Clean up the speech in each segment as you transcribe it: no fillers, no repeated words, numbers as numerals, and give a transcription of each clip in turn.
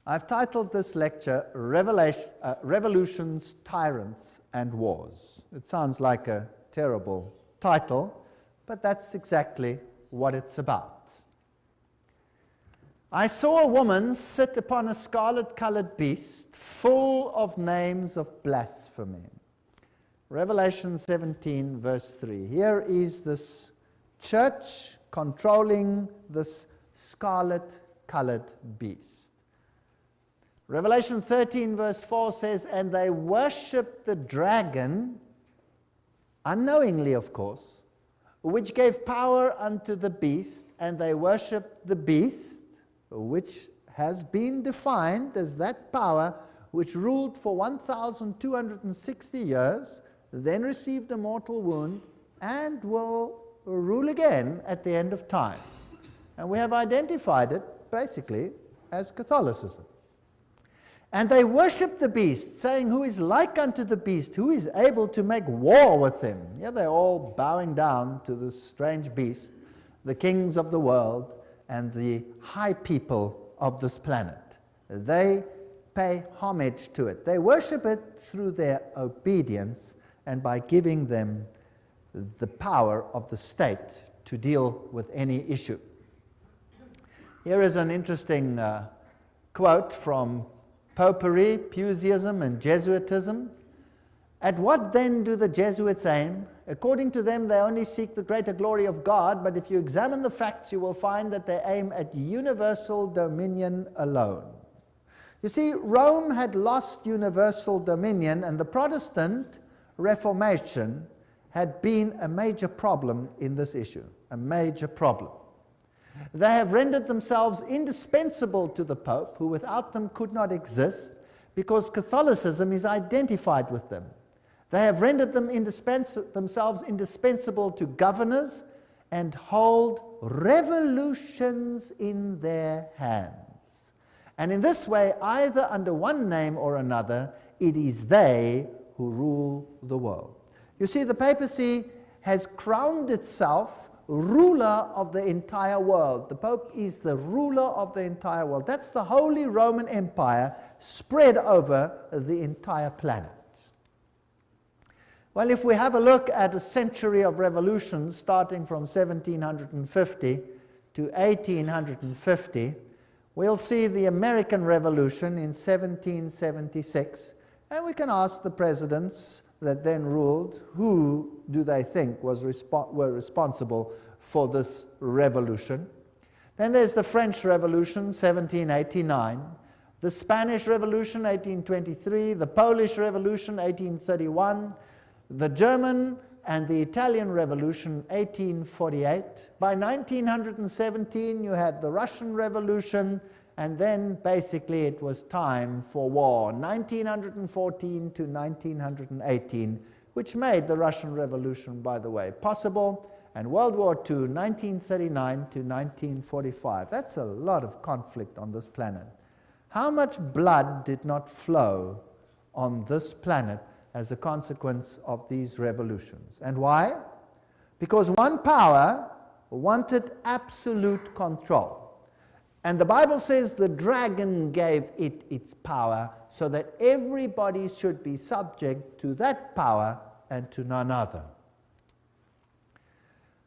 I've titled this lecture Revolutions, Tyrants and Wars. It sounds like a terrible title, but that's exactly what it's about. I saw a woman sit upon a scarlet-colored beast full of names of blasphemy. Revelation 17, verse 3. Here is this church controlling this scarlet-colored beast. Revelation 13, verse 4 says, and they worshipped the dragon, unknowingly, of course, which gave power unto the beast, and they worshipped the beast, which has been defined as that power which ruled for 1,260 years, then received a mortal wound, and will rule again at the end of time. And we have identified it, basically, as Catholicism. And they worship the beast, saying, who is like unto the beast, who is able to make war with him? Yeah, they're all bowing down to this strange beast, the kings of the world and the high people of this planet. They pay homage to it. They worship it through their obedience and by giving them the power of the state to deal with any issue. Here is an interesting quote from Popery, Puseyism, and Jesuitism. At what then do the Jesuits aim? According to them, they only seek the greater glory of God, but if you examine the facts, you will find that they aim at universal dominion alone. You see, Rome had lost universal dominion, and the Protestant Reformation had been a major problem in this issue, a major problem. They have rendered themselves indispensable to the Pope, who without them could not exist, because Catholicism is identified with them. They have rendered them themselves indispensable to governors and hold revolutions in their hands. And in this way, either under one name or another, it is they who rule the world. You see, the papacy has crowned itself ruler of the entire world. The Pope is the ruler of the entire world. That's the Holy Roman Empire spread over the entire planet. Well, if we have a look at a century of revolutions starting from 1750 to 1850, we'll see the American Revolution in 1776, and we can ask the presidents that then ruled, who do they think were responsible for this revolution? Then there's the French Revolution, 1789, the Spanish Revolution, 1823, the Polish Revolution, 1831, the German and the Italian Revolution, 1848. By 1917, you had the Russian Revolution, and then basically it was time for war, 1914 to 1918, which made the Russian Revolution, by the way, possible, and World War II, 1939 to 1945. That's a lot of conflict on this planet. How much blood did not flow on this planet as a consequence of these revolutions? And why? Because one power wanted absolute control. And the Bible says the dragon gave it its power so that everybody should be subject to that power and to none other.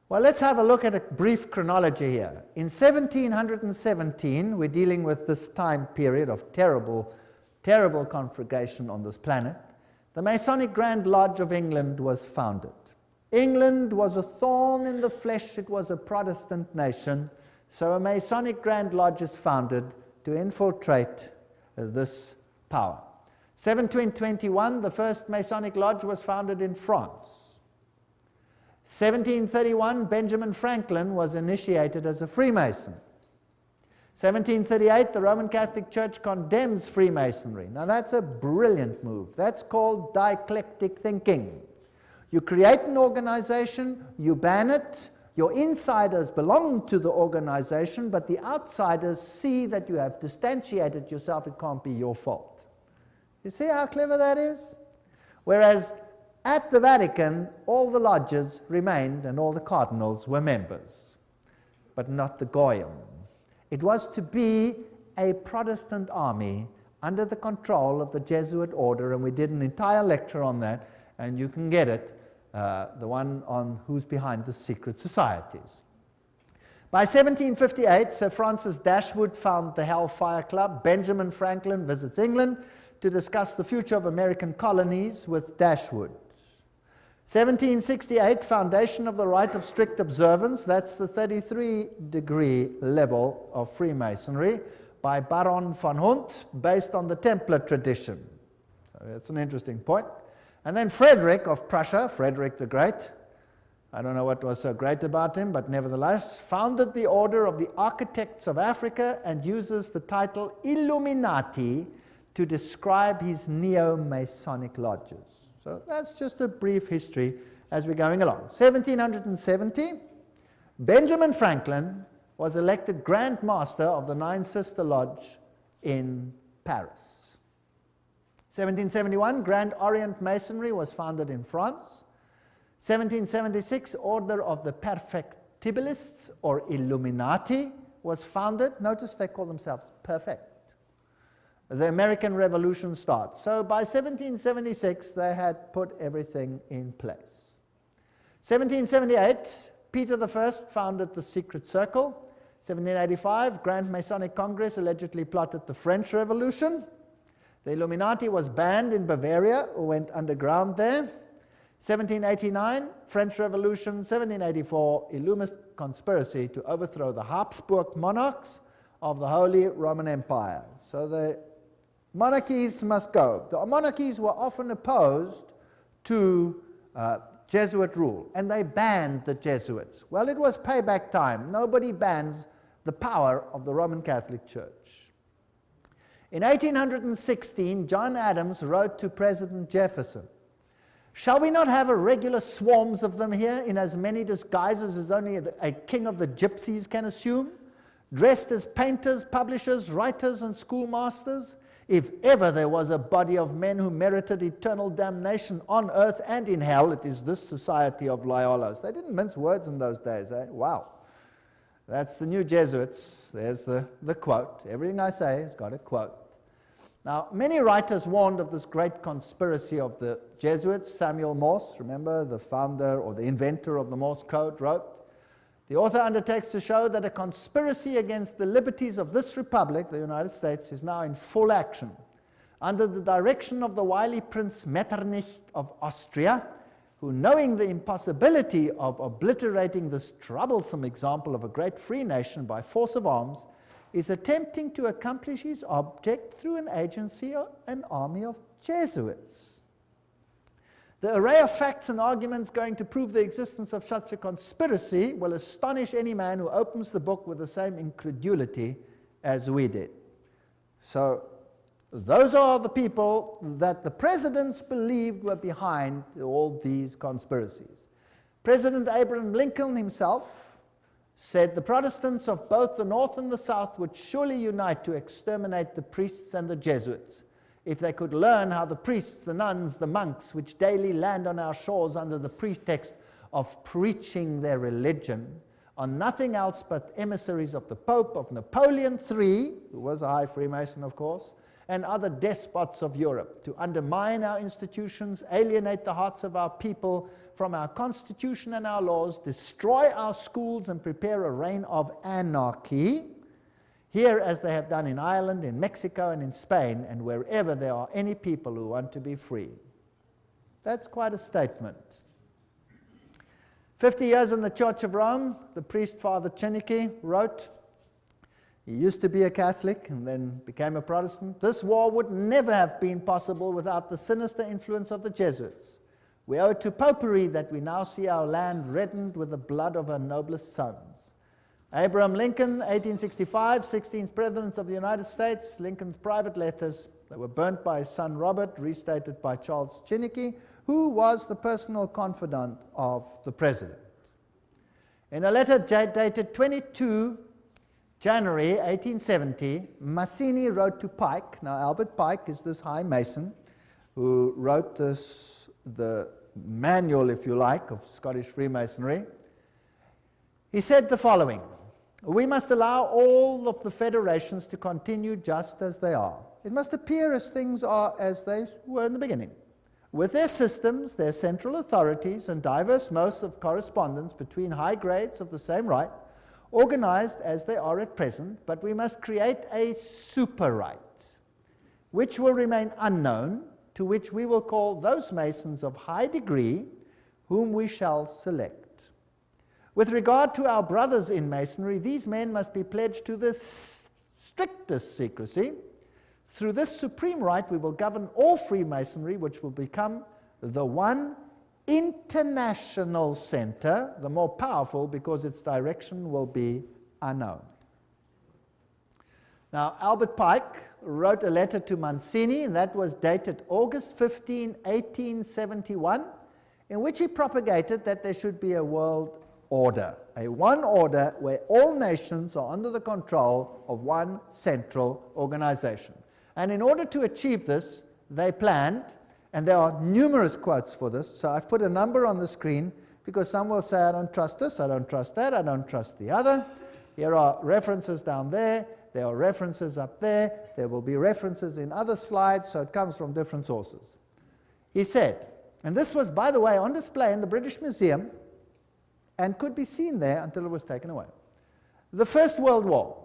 Well, let's have a look at a brief chronology here. In 1717, we're dealing with this time period of terrible, terrible conflagration on this planet. The Masonic Grand Lodge of England was founded. England was a thorn in the flesh. It was a Protestant nation. So a Masonic Grand Lodge is founded to infiltrate this power. 1721, the first Masonic Lodge was founded in France. 1731, Benjamin Franklin was initiated as a Freemason. 1738, the Roman Catholic Church condemns Freemasonry. Now that's a brilliant move. That's called dialectic thinking. You create an organization, you ban it, your insiders belong to the organization, but the outsiders see that you have distantiated yourself. It can't be your fault. You see how clever that is? Whereas at the Vatican, all the lodges remained and all the cardinals were members, but not the Goyim. It was to be a Protestant army under the control of the Jesuit order, and we did an entire lecture on that, and you can get it, the one on who's behind the secret societies. By 1758, Sir Francis Dashwood founded the Hellfire Club. Benjamin Franklin visits England to discuss the future of American colonies with Dashwood. 1768, foundation of the rite of strict observance. That's the 33-degree level of Freemasonry by Baron von Hunt, based on the Templar tradition. So that's an interesting point. And then Frederick of Prussia, Frederick the Great, I don't know what was so great about him, but nevertheless, founded the Order of the Architects of Africa and uses the title Illuminati to describe his neo-Masonic lodges. So that's just a brief history as we're going along. 1770, Benjamin Franklin was elected Grand Master of the Nine Sister Lodge in Paris. 1771, Grand Orient Masonry was founded in France. 1776, Order of the Perfectibilists, or Illuminati, was founded. Notice they call themselves perfect. The American Revolution starts. So by 1776, they had put everything in place. 1778, Peter I founded the Secret Circle. 1785, Grand Masonic Congress allegedly plotted the French Revolution. The Illuminati was banned in Bavaria, or went underground there. 1789, French Revolution. 1784, Illumist conspiracy to overthrow the Habsburg monarchs of the Holy Roman Empire. So the monarchies must go. The monarchies were often opposed to Jesuit rule, and they banned the Jesuits. Well, it was payback time. Nobody bans the power of the Roman Catholic Church. In 1816, John Adams wrote to President Jefferson, "Shall we not have a regular swarms of them here in as many disguises as only a king of the gypsies can assume, dressed as painters, publishers, writers, and schoolmasters? If ever there was a body of men who merited eternal damnation on earth and in hell, it is this society of Loyolas." They didn't mince words in those days, eh? Wow. That's the new Jesuits. There's the quote. Everything I say has got a quote. Now, many writers warned of this great conspiracy of the Jesuits. Samuel Morse, remember, the founder or the inventor of the Morse code, wrote, "The author undertakes to show that a conspiracy against the liberties of this republic, the United States, is now in full action. Under the direction of the wily Prince Metternich of Austria, who, knowing the impossibility of obliterating this troublesome example of a great free nation by force of arms, is attempting to accomplish his object through an agency or an army of Jesuits. The array of facts and arguments going to prove the existence of such a conspiracy will astonish any man who opens the book with the same incredulity as we did." So those are the people that the presidents believed were behind all these conspiracies. President Abraham Lincoln himself said the Protestants of both the North and the South would surely unite to exterminate the priests and the Jesuits, if they could learn how the priests, the nuns, the monks, which daily land on our shores under the pretext of preaching their religion, are nothing else but emissaries of the Pope, of Napoleon III, who was a high Freemason, of course, and other despots of Europe, to undermine our institutions, alienate the hearts of our people from our constitution and our laws, destroy our schools, and prepare a reign of anarchy, here as they have done in Ireland, in Mexico, and in Spain, and wherever there are any people who want to be free." That's quite a statement. 50 years in the Church of Rome, the priest Father Chenike wrote, he used to be a Catholic and then became a Protestant, "This war would never have been possible without the sinister influence of the Jesuits. We owe it to popery that we now see our land reddened with the blood of our noblest sons." Abraham Lincoln, 1865, 16th President of the United States. Lincoln's private letters that were burnt by his son Robert, restated by Charles Chenike, who was the personal confidant of the President. In a letter dated 22 January 1870, Mazzini wrote to Pike. Now, Albert Pike is this high Mason who wrote the manual, if you like, of Scottish Freemasonry. He said the following: We must allow all of the federations to continue just as they are. It must appear as things are as they were in the beginning, with their systems, their central authorities, and diverse modes of correspondence between high grades of the same right, organized as they are at present, but we must create a super right, which will remain unknown, to which we will call those Masons of high degree, whom we shall select. With regard to our brothers in Masonry, these men must be pledged to the strictest secrecy. Through this supreme right, we will govern all Freemasonry, which will become the one international center, the more powerful because its direction will be unknown. Now, Albert Pike wrote a letter to Mazzini, and that was dated August 15, 1871, in which he propagated that there should be a world order, a one order where all nations are under the control of one central organization. And in order to achieve this, they planned, and there are numerous quotes for this, so I've put a number on the screen because some will say, I don't trust this, I don't trust that, I don't trust the other. Here are references down there, there are references up there, there will be references in other slides, so it comes from different sources. He said, and this was, by the way, on display in the British Museum and could be seen there until it was taken away. The First World War,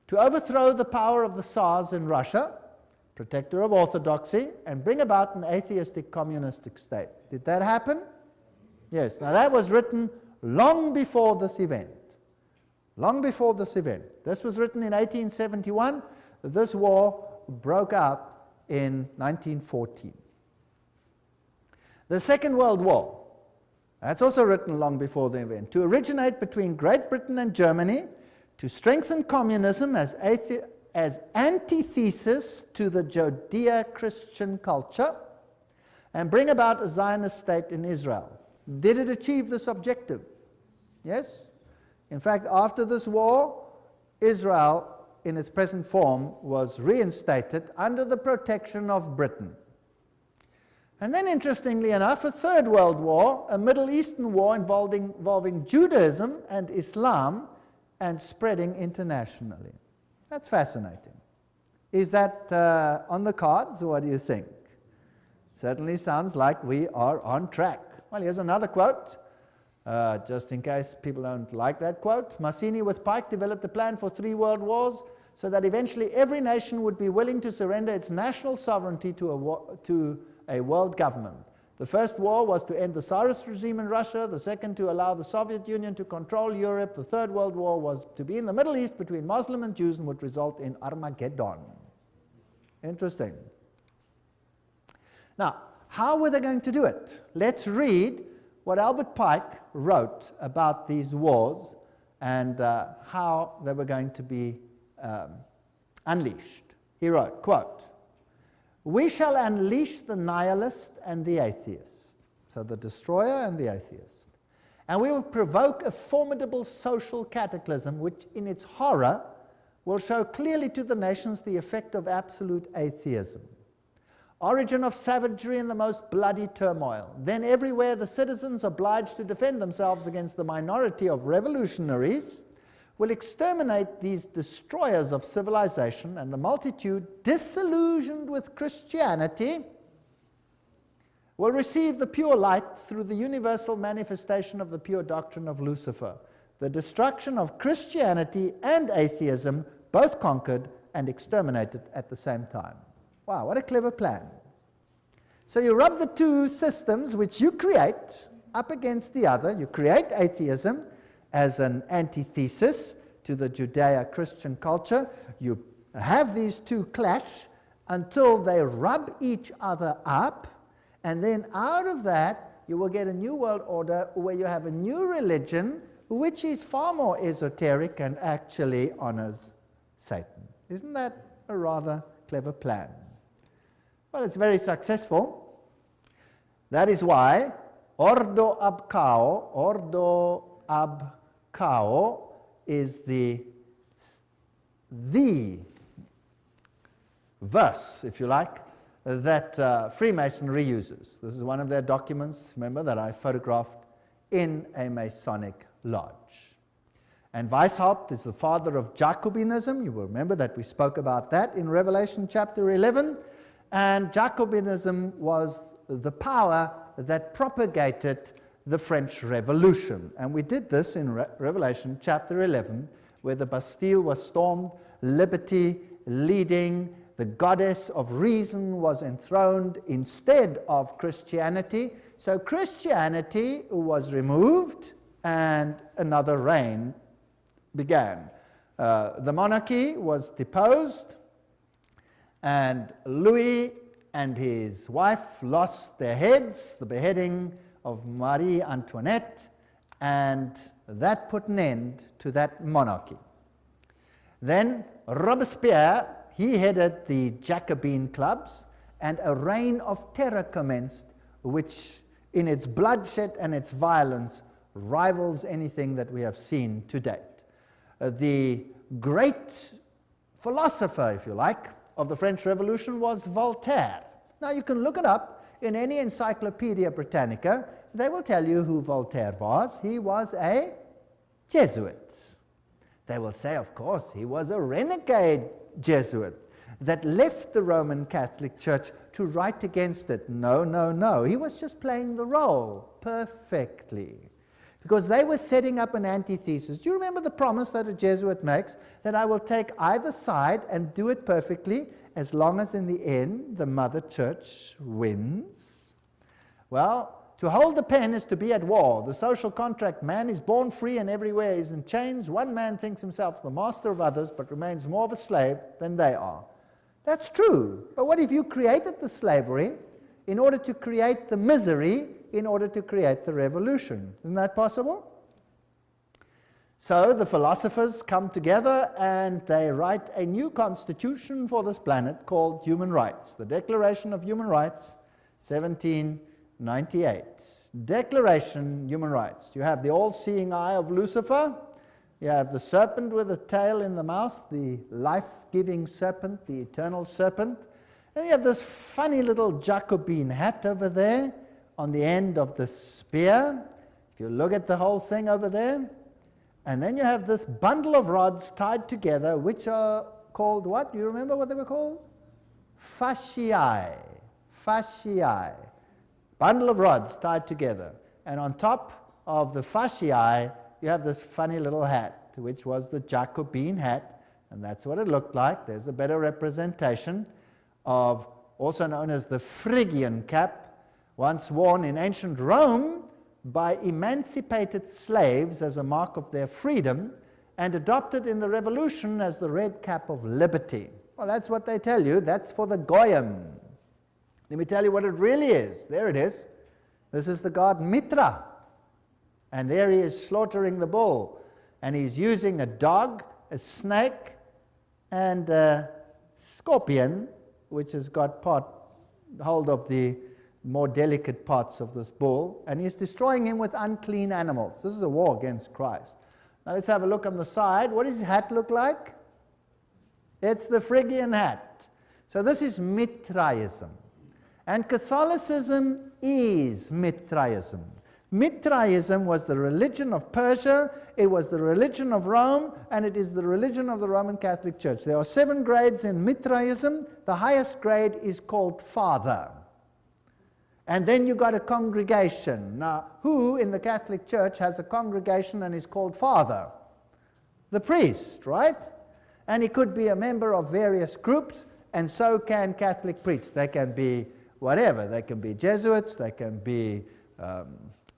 to overthrow the power of the Tsars in Russia, protector of orthodoxy, and bring about an atheistic communistic state. Did that happen? Yes. Now that was written long before this event. Long before this event. This was written in 1871. This war broke out in 1914. The Second World War, that's also written long before the event, to originate between Great Britain and Germany, to strengthen communism as antithesis to the Judeo-Christian culture, and bring about a Zionist state in Israel. Did it achieve this objective? Yes. In fact, after this war, Israel, in its present form, was reinstated under the protection of Britain. And then, interestingly enough, a Third World War, a Middle Eastern war involving Judaism and Islam and spreading internationally. That's fascinating. Is that on the cards, or what do you think? Certainly sounds like we are on track. Well, here's another quote, just in case people don't like that quote. Mazzini with Pike developed a plan for 3 world wars so that eventually every nation would be willing to surrender its national sovereignty to a world government. The first war was to end the Tsarist regime in Russia, the second to allow the Soviet Union to control Europe, the Third World War was to be in the Middle East between Muslim and Jews and would result in Armageddon. Interesting. Now, how were they going to do it? Let's read what Albert Pike wrote about these wars and how they were going to be unleashed. He wrote, quote, "We shall unleash the nihilist and the atheist," so the destroyer and the atheist, "and we will provoke a formidable social cataclysm which in its horror will show clearly to the nations the effect of absolute atheism. Origin of savagery and the most bloody turmoil. Then everywhere the citizens obliged to defend themselves against the minority of revolutionaries will exterminate these destroyers of civilization, and the multitude, disillusioned with Christianity, will receive the pure light through the universal manifestation of the pure doctrine of Lucifer. The destruction of Christianity and atheism, both conquered and exterminated at the same time." Wow, what a clever plan. So you rub the two systems which you create up against the other. You create atheism as an antithesis to the Judeo-Christian culture. You have these two clash until they rub each other up, and then out of that you will get a new world order where you have a new religion which is far more esoteric and actually honors Satan. Isn't that a rather clever plan? Well, it's very successful. That is why Ordo ab Cao is the verse, if you like, that Freemasonry uses. This is one of their documents, remember, that I photographed in a Masonic lodge. And Weishaupt is the father of Jacobinism. You will remember that we spoke about that in Revelation chapter 11. And Jacobinism was the power that propagated the French Revolution. And we did this in Revelation chapter 11, where the Bastille was stormed, liberty leading, the goddess of reason was enthroned instead of Christianity. So Christianity was removed and another reign began. The monarchy was deposed, and Louis and his wife lost their heads, the beheading of Marie Antoinette, and that put an end to that monarchy. Then Robespierre, he headed the Jacobin clubs, and a reign of terror commenced, which in its bloodshed and its violence rivals anything that we have seen to date. The great philosopher, if you like, of the French Revolution was Voltaire. Now you can look it up in any Encyclopedia Britannica. They will tell you who Voltaire was. He was a Jesuit. They will say, of course, he was a renegade Jesuit that left the Roman Catholic Church to write against it. No, no, no. He was just playing the role perfectly, because they were setting up an antithesis. Do you remember the promise that a Jesuit makes, that I will take either side and do it perfectly, as long as in the end the Mother Church wins? Well, to hold the pen is to be at war. The social contract, man is born free and everywhere is in chains. One man thinks himself the master of others, but remains more of a slave than they are. That's true. But what if you created the slavery in order to create the misery, in order to create the revolution? Isn't that possible? So the philosophers come together and they write a new constitution for this planet called Human Rights. The Declaration of Human Rights, 1798. Declaration, Human Rights. You have the all-seeing eye of Lucifer. You have the serpent with a tail in the mouth, the life-giving serpent, the eternal serpent. And you have this funny little Jacobin hat over there on the end of the spear. If you look at the whole thing over there. And then you have this bundle of rods tied together, which are called what? Do you remember what they were called? Fasciae. Fasciae. Bundle of rods tied together. And on top of the fasciae, you have this funny little hat, which was the Jacobin hat. And that's what it looked like. There's a better representation of, also known as the Phrygian cap, once worn in ancient Rome by emancipated slaves as a mark of their freedom, and adopted in the Revolution as the red cap of liberty. Well, that's what they tell you. That's for the Goyim. Let me tell you what it really is. There it is. This is the god Mitra. And there he is slaughtering the bull. And he's using a dog, a snake, and a scorpion, which has got hold of the more delicate parts of this bull, and he's destroying him with unclean animals. This is a war against Christ. Now let's have a look on the side. What does his hat look like? It's the Phrygian hat. So this is Mithraism. And Catholicism is Mithraism. Mithraism was the religion of Persia, it was the religion of Rome, and it is the religion of the Roman Catholic Church. There are 7 grades in Mithraism. The highest grade is called Father. And then you got a congregation. Now, who in the Catholic Church has a congregation and is called Father? The priest, right? And he could be a member of various groups, and so can Catholic priests. They can be whatever. They can be Jesuits, they can be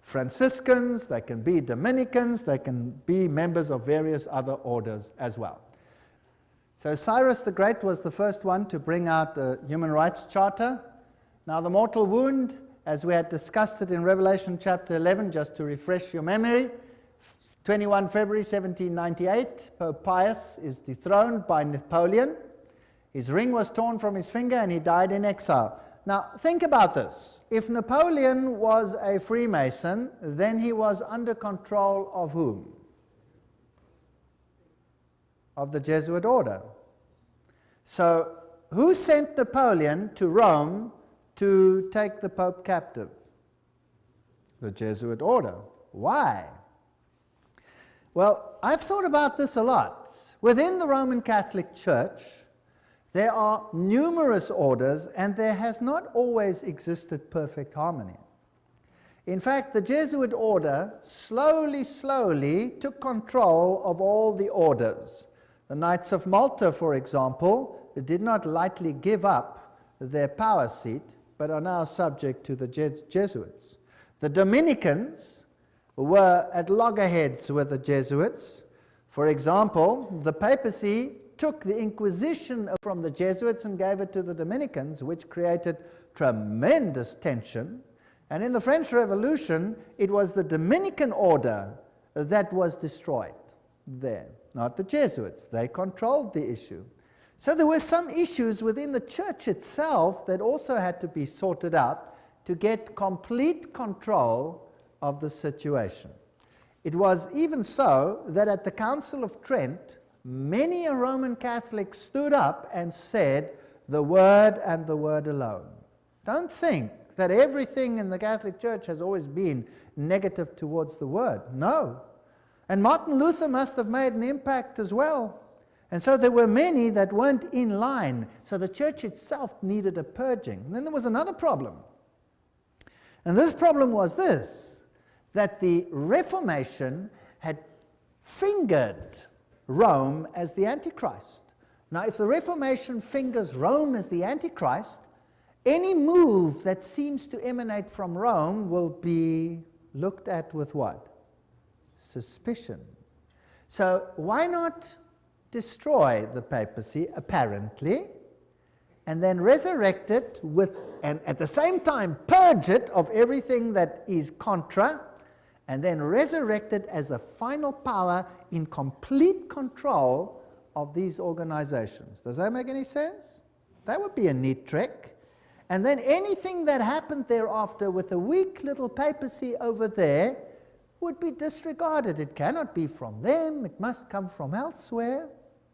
Franciscans, they can be Dominicans, they can be members of various other orders as well. So Cyrus the Great was the first one to bring out the Human Rights Charter. Now the mortal wound, as we had discussed it in Revelation chapter 11, just to refresh your memory, 21 February 1798, Pope Pius is dethroned by Napoleon. His ring was torn from his finger and he died in exile. Now think about this. If Napoleon was a Freemason, then he was under control of whom? Of the Jesuit Order. So who sent Napoleon to Rome to take the Pope captive? The Jesuit Order. Why? Well, I've thought about this a lot. Within the Roman Catholic Church, there are numerous orders, and there has not always existed perfect harmony. In fact, the Jesuit order slowly took control of all the orders. The Knights of Malta, for example, did not lightly give up their power seat, but are now subject to the Jesuits. The Dominicans were at loggerheads with the Jesuits. For example, the papacy took the Inquisition from the Jesuits and gave it to the Dominicans, which created tremendous tension. And in the French Revolution, it was the Dominican order that was destroyed there, not the Jesuits. They controlled the issue. So there were some issues within the church itself that also had to be sorted out to get complete control of the situation. It was even so that at the Council of Trent, many a Roman Catholic stood up and said, the Word and the Word alone. Don't think that everything in the Catholic Church has always been negative towards the Word. No. And Martin Luther must have made an impact as well. And so there were many that weren't in line. So the church itself needed a purging. And then there was another problem. And this problem was this, that the Reformation had fingered Rome as the Antichrist. Now, if the Reformation fingers Rome as the Antichrist, any move that seems to emanate from Rome will be looked at with what? Suspicion. So why not destroy the papacy, apparently, and then resurrect it and at the same time purge it of everything that is contra, and then resurrect it as a final power in complete control of these organizations. Does that make any sense? That would be a neat trick. And then anything that happened thereafter with a weak little papacy over there would be disregarded. It cannot be from them, it must come from elsewhere.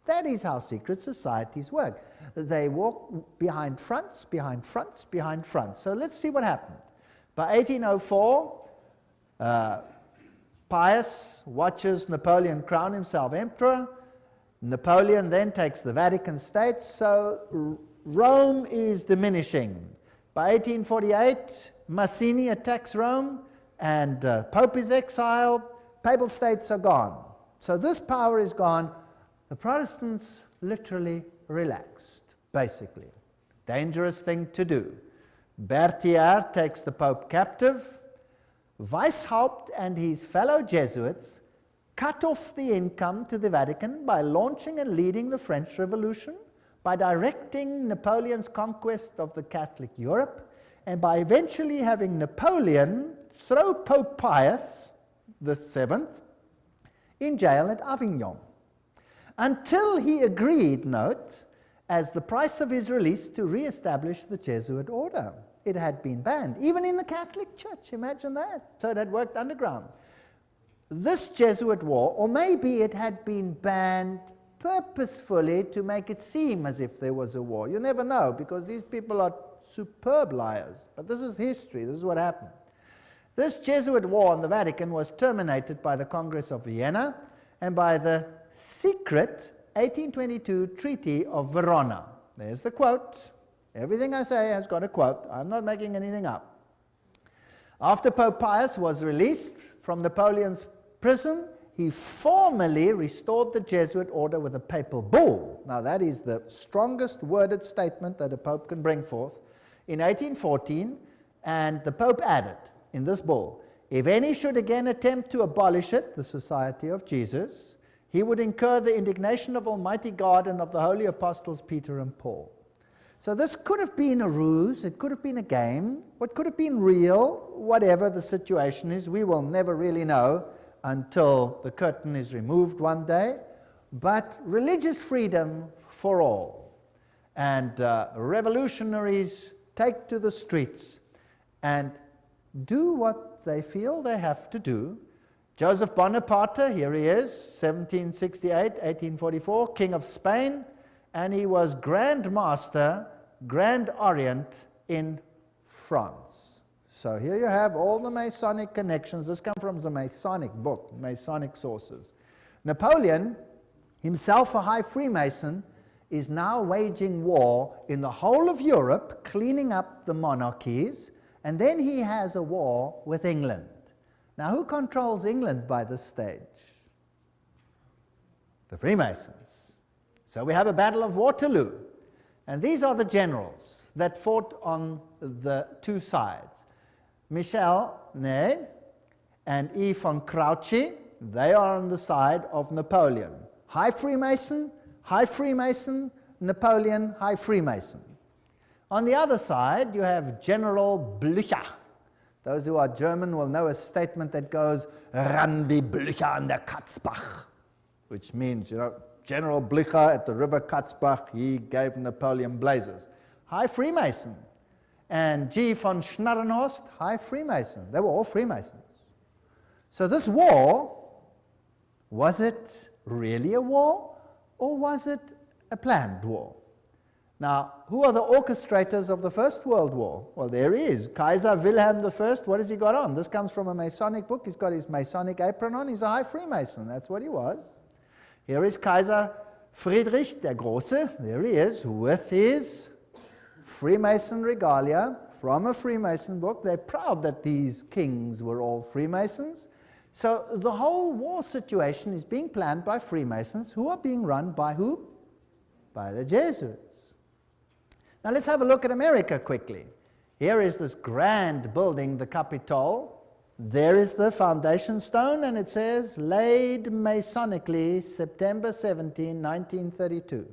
That is how secret societies work. They walk behind fronts, behind fronts, behind fronts. So let's see what happened. By 1804, Pius watches Napoleon crown himself emperor. Napoleon then takes the Vatican States, so Rome is diminishing. By 1848, Mazzini attacks Rome, and Pope is exiled, Papal States are gone. So this power is gone. The Protestants literally relaxed, basically. Dangerous thing to do. Berthier takes the Pope captive. Weishaupt and his fellow Jesuits cut off the income to the Vatican by launching and leading the French Revolution, by directing Napoleon's conquest of the Catholic Europe, and by eventually having Napoleon throw Pope Pius VII in jail at Avignon, until he agreed, note, as the price of his release to re-establish the Jesuit order. It had been banned, even in the Catholic Church, imagine that. So it had worked underground. This Jesuit war, or maybe it had been banned purposefully to make it seem as if there was a war. You never know, because these people are superb liars. But this is history, this is what happened. This Jesuit war on the Vatican was terminated by the Congress of Vienna and by the secret 1822 Treaty of Verona. There's the quote. Everything I say has got a quote. I'm not making anything up. After Pope Pius was released from Napoleon's prison, he formally restored the Jesuit order with a papal bull. Now that is the strongest worded statement that a pope can bring forth. In 1814, and the Pope added in this bull, if any should again attempt to abolish it, the Society of Jesus, he would incur the indignation of Almighty God and of the holy apostles Peter and Paul. So this could have been a ruse, it could have been a game, what could have been real, whatever the situation is, we will never really know until the curtain is removed one day. But religious freedom for all. And revolutionaries take to the streets and do what they feel they have to do. Joseph Bonaparte, here he is, 1768, 1844, King of Spain, and he was Grand Master, Grand Orient in France. So here you have all the Masonic connections. This comes from the Masonic book, Masonic sources. Napoleon, himself a high Freemason, is now waging war in the whole of Europe, cleaning up the monarchies, and then he has a war with England. Now, who controls England by this stage? The Freemasons. So we have a battle of Waterloo, and these are the generals that fought on the two sides. Michel Ney and E. von Grouchy, they are on the side of Napoleon. High Freemason, Napoleon, High Freemason. On the other side, you have General Blücher. Those who are German will know a statement that goes, "Ran wie Blücher an der Katzbach," which means, General Blücher at the river Katzbach, he gave Napoleon blazes. High Freemason. And G. von Schnarrenhorst, High Freemason. They were all Freemasons. So this war, was it really a war, or was it a planned war? Now, who are the orchestrators of the First World War? Well, there he is, Kaiser Wilhelm I. What has he got on? This comes from a Masonic book. He's got his Masonic apron on. He's a high Freemason. That's what he was. Here is Kaiser Friedrich der Große. There he is, with his Freemason regalia from a Freemason book. They're proud that these kings were all Freemasons. So the whole war situation is being planned by Freemasons, who are being run by who? By the Jesuits. Now let's have a look at America quickly. Here is this grand building, the Capitol. There is the foundation stone, and it says, laid Masonically, September 17, 1932.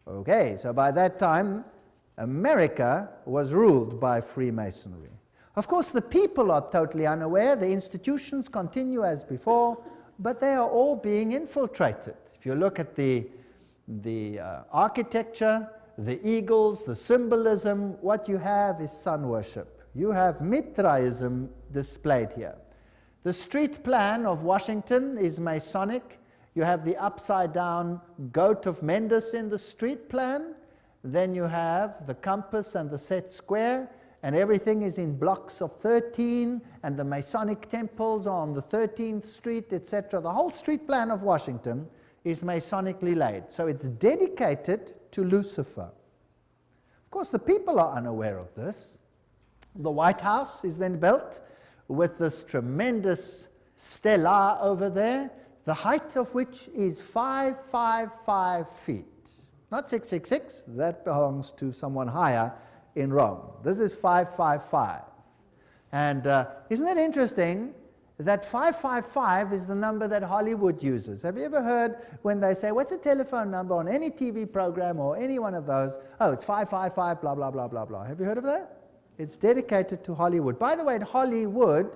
Okay, so by that time, America was ruled by Freemasonry. Of course, the people are totally unaware. The institutions continue as before, but they are all being infiltrated. If you look at the architecture, the eagles, the symbolism, what you have is sun worship. You have Mithraism displayed here. The street plan of Washington is Masonic. You have the upside-down goat of Mendes in the street plan. Then you have the compass and the set square, and everything is in blocks of 13, and the Masonic temples are on the 13th Street, etc. The whole street plan of Washington is Masonically laid. So it's dedicated to Lucifer. Of course, the people are unaware of this. The White House is then built with this tremendous stela over there, the height of which is 555 feet. Not 666, that belongs to someone higher in Rome. This is 555. And isn't it interesting that 555 is the number that Hollywood uses? Have you ever heard when they say, what's the telephone number on any TV program or any one of those? Oh, it's 555, blah, blah, blah, blah, blah. Have you heard of that? It's dedicated to Hollywood. By the way, in Hollywood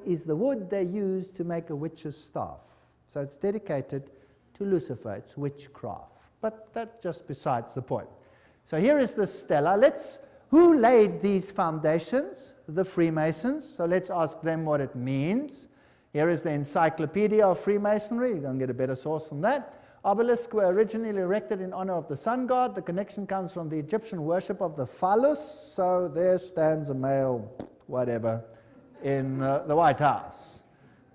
is the wood they use to make a witch's staff. So it's dedicated to Lucifer. It's witchcraft. But that's just besides the point. So here is the stela. Who laid these foundations? The Freemasons. So let's ask them what it means. Here is the Encyclopedia of Freemasonry. You're going to get a better source than that. Obelisks were originally erected in honor of the sun god. The connection comes from the Egyptian worship of the phallus. So there stands a male, whatever, in the White House.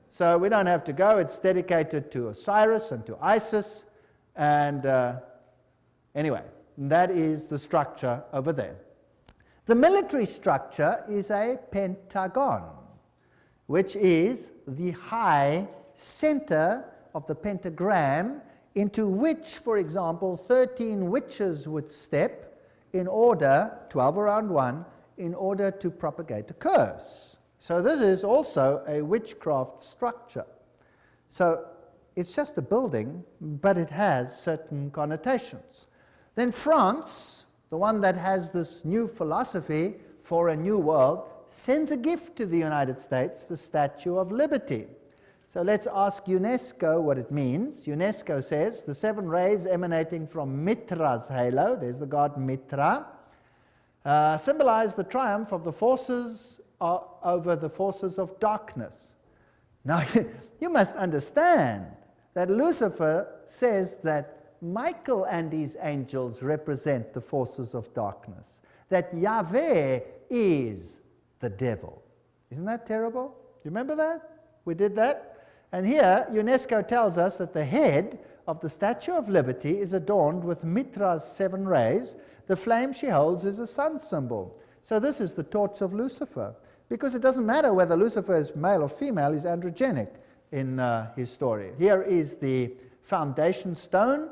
So we don't have to go. It's dedicated to Osiris and to Isis. And anyway, that is the structure over there. The military structure is a pentagon, which is the high center of the pentagram into which, for example, 13 witches would step in order, 12 around one, in order to propagate a curse. So this is also a witchcraft structure. So it's just a building, but it has certain connotations. Then France, the one that has this new philosophy for a new world, sends a gift to the United States, the Statue of Liberty. So let's ask UNESCO what it means. UNESCO says the 7 rays emanating from Mitra's halo, there's the god Mitra, symbolize the triumph of the forces over the forces of darkness. Now, you must understand that Lucifer says that Michael and his angels represent the forces of darkness, that Yahweh is the devil. Isn't that terrible? You remember that? We did that? And here, UNESCO tells us that the head of the Statue of Liberty is adorned with Mitra's 7 rays. The flame she holds is a sun symbol. So this is the torch of Lucifer. Because it doesn't matter whether Lucifer is male or female, he's androgenic in his story. Here is the foundation stone.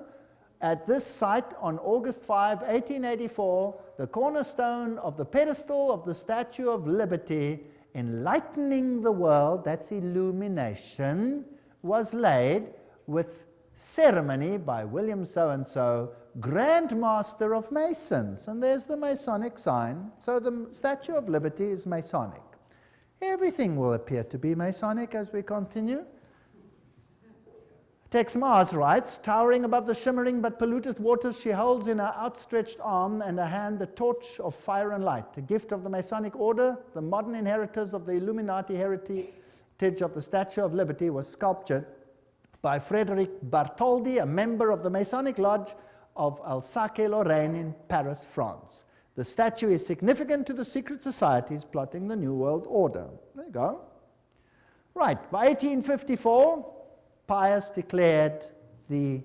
At this site on August 5, 1884, the cornerstone of the pedestal of the Statue of Liberty, enlightening the world, that's illumination, was laid with ceremony by William so-and-so, Grand Master of Masons. And there's the Masonic sign. So the Statue of Liberty is Masonic. Everything will appear to be Masonic as we continue. Tex Mars writes, towering above the shimmering but polluted waters, she holds in her outstretched arm and her hand the torch of fire and light, a gift of the Masonic Order. The modern inheritors of the Illuminati heritage of the Statue of Liberty was sculptured by Frederic Bartholdi, a member of the Masonic Lodge of Alsace-Lorraine in Paris, France. The statue is significant to the secret societies plotting the New World Order. There you go. Right, by 1854, Pius declared the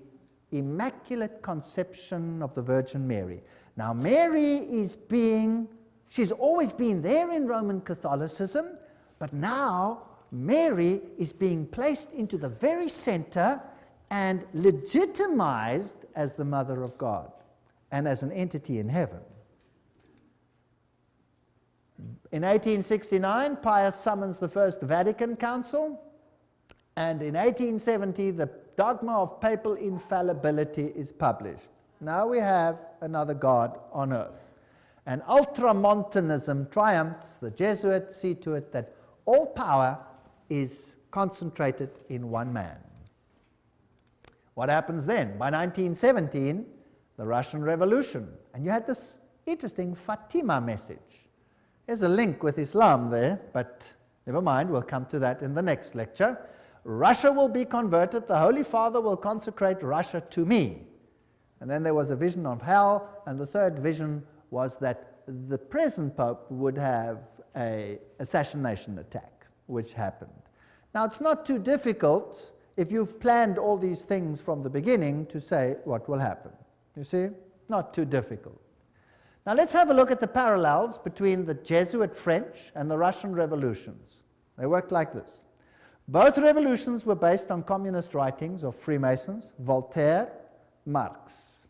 Immaculate Conception of the Virgin Mary. Now, Mary she's always been there in Roman Catholicism, but now Mary is being placed into the very center and legitimized as the Mother of God and as an entity in heaven. In 1869, Pius summons the First Vatican Council, and in 1870, the Dogma of Papal Infallibility is published. Now we have another God on earth. And ultramontanism triumphs. The Jesuits see to it that all power is concentrated in one man. What happens then? By 1917, the Russian Revolution. And you had this interesting Fatima message. There's a link with Islam there, but never mind, we'll come to that in the next lecture. Russia will be converted, the Holy Father will consecrate Russia to me. And then there was a vision of hell, and the third vision was that the present Pope would have an assassination attack, which happened. Now, it's not too difficult, if you've planned all these things from the beginning, to say what will happen. You see? Not too difficult. Now, let's have a look at the parallels between the Jesuit French and the Russian revolutions. They worked like this. Both revolutions were based on communist writings of Freemasons, Voltaire, Marx.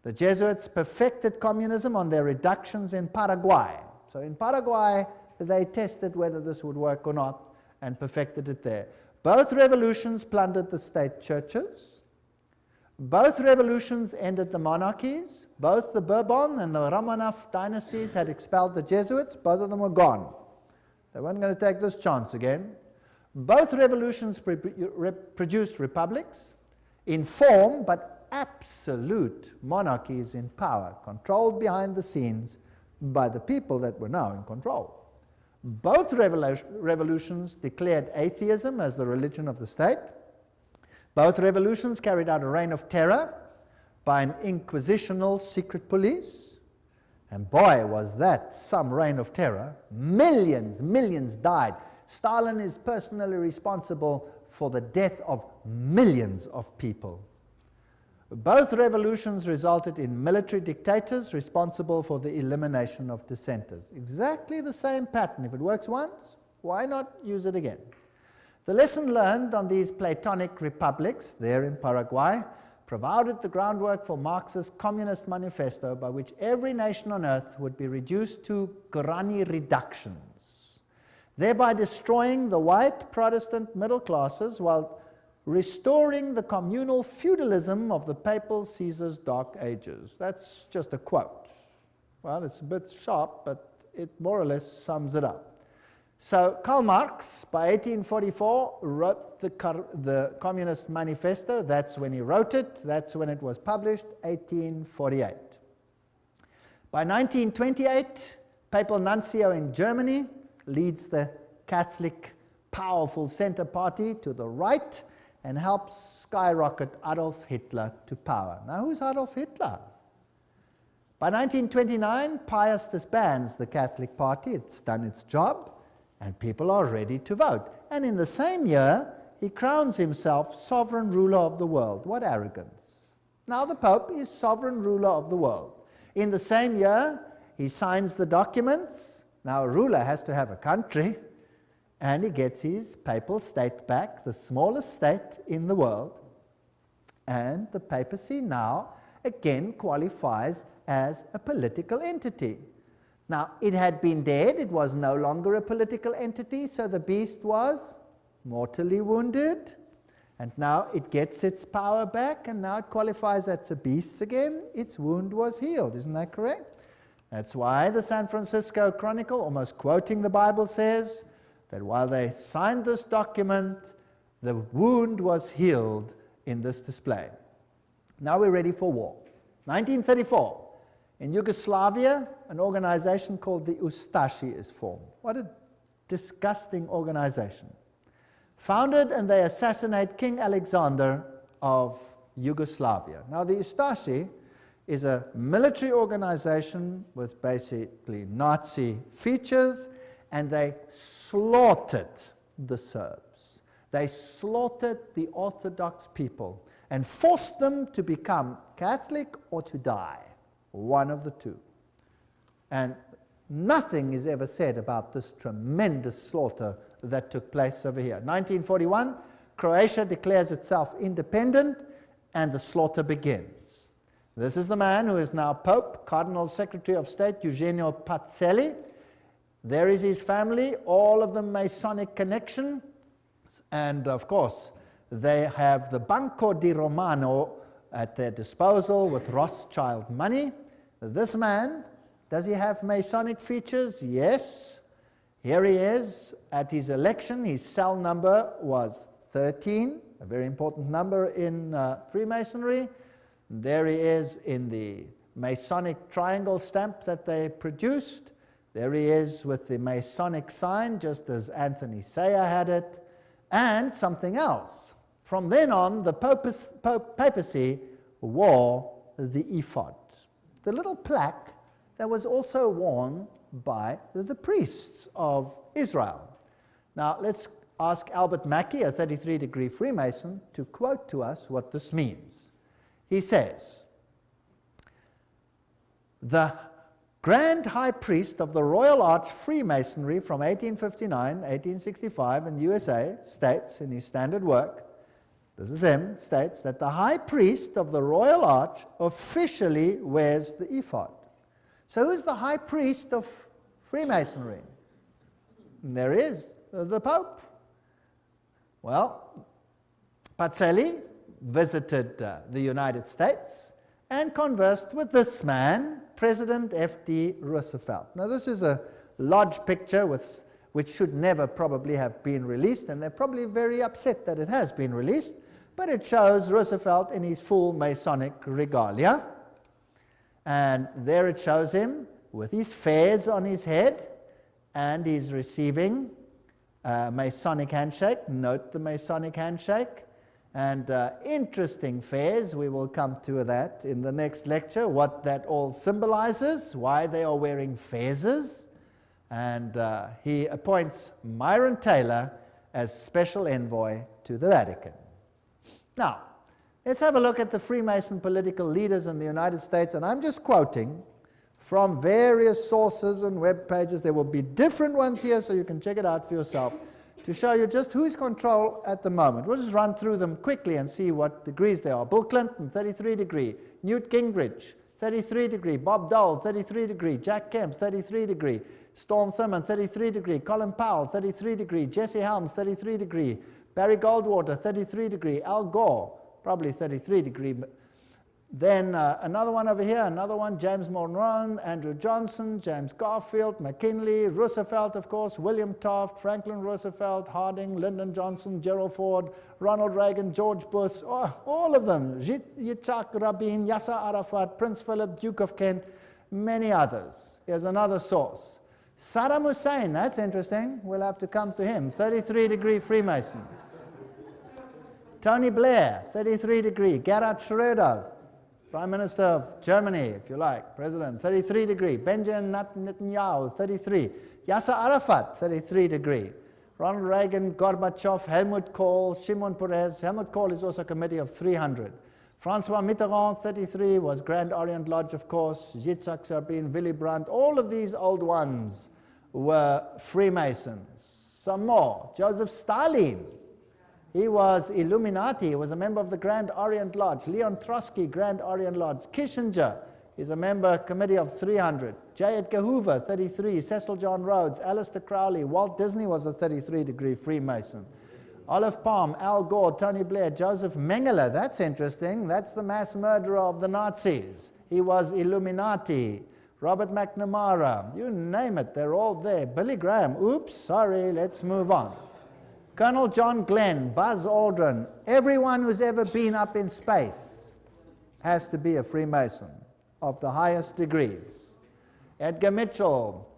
The Jesuits perfected communism on their reductions in Paraguay. So in Paraguay, they tested whether this would work or not and perfected it there. Both revolutions plundered the state churches. Both revolutions ended the monarchies. Both the Bourbon and the Romanov dynasties had expelled the Jesuits. Both of them were gone. They weren't going to take this chance again. Both revolutions produced republics in form, but absolute monarchies in power, controlled behind the scenes by the people that were now in control. Both revolutions declared atheism as the religion of the state. Both revolutions carried out a reign of terror by an inquisitional secret police. And boy, was that some reign of terror. Millions died. Stalin is personally responsible for the death of millions of people. Both revolutions resulted in military dictators responsible for the elimination of dissenters. Exactly the same pattern. If it works once, why not use it again? The lesson learned on these Platonic republics there in Paraguay provided the groundwork for Marx's Communist Manifesto, by which every nation on earth would be reduced to granny reductions, thereby destroying the white Protestant middle classes while restoring the communal feudalism of the papal Caesar's dark ages. That's just a quote. Well, it's a bit sharp, but it more or less sums it up. So Karl Marx, by 1844, wrote the Communist Manifesto. That's when he wrote it. That's when it was published, 1848. By 1928, Papal Nuncio in Germany leads the Catholic powerful center party to the right and helps skyrocket Adolf Hitler to power. Now, who's Adolf Hitler? By 1929, Pius disbands the Catholic Party. It's done its job, and people are ready to vote. And in the same year, he crowns himself sovereign ruler of the world. What arrogance. Now the Pope is sovereign ruler of the world. In the same year, he signs the documents. Now a ruler has to have a country, and he gets his papal state back, the smallest state in the world. And the papacy now again qualifies as a political entity. Now, it had been dead, it was no longer a political entity, so the beast was mortally wounded, and now it gets its power back, and now it qualifies as a beast again. Its wound was healed, isn't that correct? That's why the San Francisco Chronicle, almost quoting the Bible, says that while they signed this document, the wound was healed in this display. Now we're ready for war. 1934. In Yugoslavia, an organization called the Ustashi is formed. What a disgusting organization. Founded, and they assassinate King Alexander of Yugoslavia. Now the Ustashi is a military organization with basically Nazi features, and they slaughtered the Serbs. They slaughtered the Orthodox people and forced them to become Catholic or to die. One of the two. And nothing is ever said about this tremendous slaughter that took place over here. 1941, Croatia declares itself independent, and the slaughter begins. This is the man who is now Pope, Cardinal Secretary of State, Eugenio Pacelli. There is his family, all of them Masonic connection, and of course they have the Banco di Romano at their disposal with Rothschild money. This man, does he have Masonic features? Yes. Here he is at his election. His cell number was 13, a very important number in Freemasonry. There he is in the Masonic triangle stamp that they produced. There he is with the Masonic sign, just as Anthony Sayer had it, and something else. From then on, the papacy wore the ephod, the little plaque that was also worn by the priests of Israel. Now, let's ask Albert Mackey, a 33-degree Freemason, to quote to us what this means. He says, "The Grand High Priest of the Royal Arch Freemasonry from 1859, 1865 in the USA states in his standard work," this is him, states that the High Priest of the Royal Arch officially wears the ephod. So who's the High Priest of Freemasonry? And there is the Pope. Well, Pacelli visited the United States and conversed with this man, President F.D. Roosevelt. Now this is a large picture which should never probably have been released, and they're probably very upset that it has been released, but it shows Roosevelt in his full Masonic regalia. And there it shows him with his fez on his head, and he's receiving a Masonic handshake. Note the Masonic handshake. And interesting fez, we will come to that in the next lecture, what that all symbolizes, why they are wearing fezes. And he appoints Myron Taylor as special envoy to the Vatican. Now, let's have a look at the Freemason political leaders in the United States, and I'm just quoting from various sources and web pages. There will be different ones here, so you can check it out for yourself, to show you just who's control at the moment. We'll just run through them quickly and see what degrees they are. Bill Clinton, 33 degree. Newt Gingrich, 33 degree. Bob Dole, 33 degree. Jack Kemp, 33 degree. Storm Thurmond, 33 degree. Colin Powell, 33 degree. Jesse Helms, 33 degree. Barry Goldwater, 33 degree. Al Gore, probably 33 degree. Then another one over here, another one, James Monroe, Andrew Johnson, James Garfield, McKinley, Roosevelt, of course, William Taft, Franklin Roosevelt, Harding, Lyndon Johnson, Gerald Ford, Ronald Reagan, George Bush, all of them, Yitzhak Rabin, Yasser Arafat, Prince Philip, Duke of Kent, many others. Here's another source. Saddam Hussein, that's interesting, we'll have to come to him, 33 degree Freemason. Tony Blair, 33 degree. Gerhard Schröder, Prime Minister of Germany, if you like, President, 33 degree. Benjamin Netanyahu, 33. Yasser Arafat, 33 degree. Ronald Reagan, Gorbachev, Helmut Kohl, Shimon Peres. Helmut Kohl is also a committee of 300. Francois Mitterrand, 33, was Grand Orient Lodge, of course. Yitzhak Rabin, Willy Brandt, all of these old ones were Freemasons. Some more. Joseph Stalin, he was Illuminati. He was a member of the Grand Orient Lodge. Leon Trotsky, Grand Orient Lodge. Kissinger is a member committee of 300. J. Edgar Hoover, 33. Cecil John Rhodes, Aleister Crowley. Walt Disney was a 33-degree Freemason. Olive Palm, Al Gore, Tony Blair, Joseph Mengele. That's interesting. That's the mass murderer of the Nazis. He was Illuminati. Robert McNamara. You name it, they're all there. Billy Graham. Oops, sorry, let's move on. Colonel John Glenn, Buzz Aldrin. Everyone who's ever been up in space has to be a Freemason of the highest degrees. Edgar Mitchell,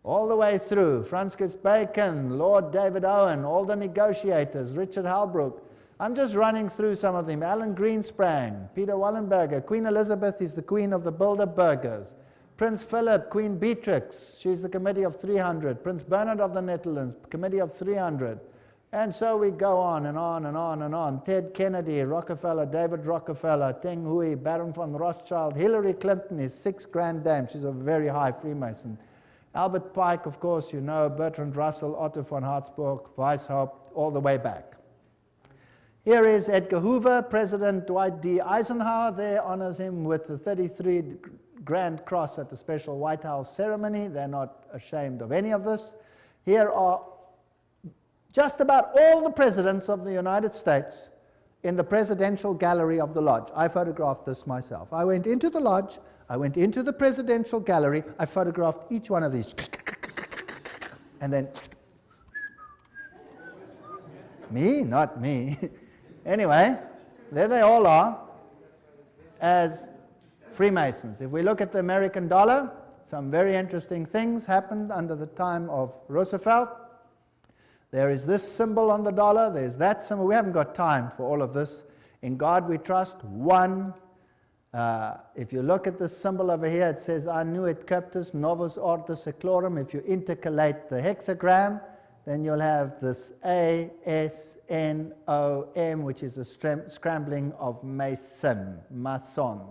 all the way through. Francis Bacon, Lord David Owen, all the negotiators, Richard Halbrook. I'm just running through some of them. Alan Greensprang, Peter Wallenberger. Queen Elizabeth is the queen of the Bilderbergers. Prince Philip, Queen Beatrix, she's the committee of 300. Prince Bernard of the Netherlands, committee of 300. And so we go on and on and on and on. Ted Kennedy, Rockefeller, David Rockefeller, Teng Hui, Baron von Rothschild. Hillary Clinton is 6 grand dame. She's a very high Freemason. Albert Pike, of course, you know, Bertrand Russell, Otto von Habsburg, Weishaupt, all the way back. Here is Edgar Hoover. President Dwight D. Eisenhower there honors him with the 33 Grand Cross at the special White House ceremony. They're not ashamed of any of this. Here are just about all the presidents of the United States in the presidential gallery of the lodge. I photographed this myself. I went into the lodge, I went into the presidential gallery, I photographed each one of these. And then, me? Not me. Anyway, there they all are as Freemasons. If we look at the American dollar, some very interesting things happened under the time of Roosevelt. There is this symbol on the dollar, there's that symbol. We haven't got time for all of this. In God we trust, one. If you look at this symbol over here, it says Annuit Cuptus Novus Ordo Seclorum. If you intercalate the hexagram, then you'll have this A-S-N-O-M, which is a scrambling of Mason, Mason.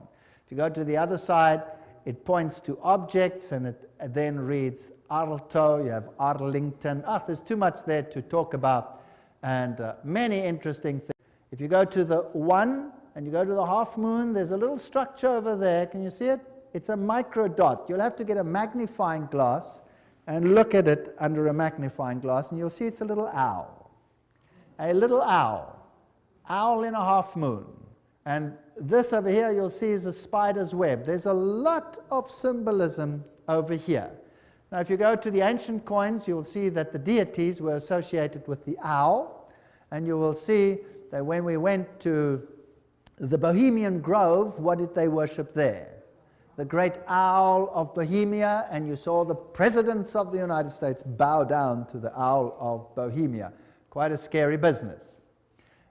If you go to the other side, it points to objects, and it then reads Arlto, you have Arlington. There's too much there to talk about, and many interesting things. If you go to the 1 and you go to the half moon, there's a little structure over there. Can you see it? It's a micro dot. You'll have to get a magnifying glass and look at it under a magnifying glass, and you'll see it's a little owl. A little owl. Owl in a half moon. And this over here you'll see is a spider's web. There's a lot of symbolism over here. Now if you go to the ancient coins, you'll see that the deities were associated with the owl, and you will see that when we went to the Bohemian Grove, what did they worship there? The great owl of Bohemia, and you saw the presidents of the United States bow down to the owl of Bohemia. Quite a scary business.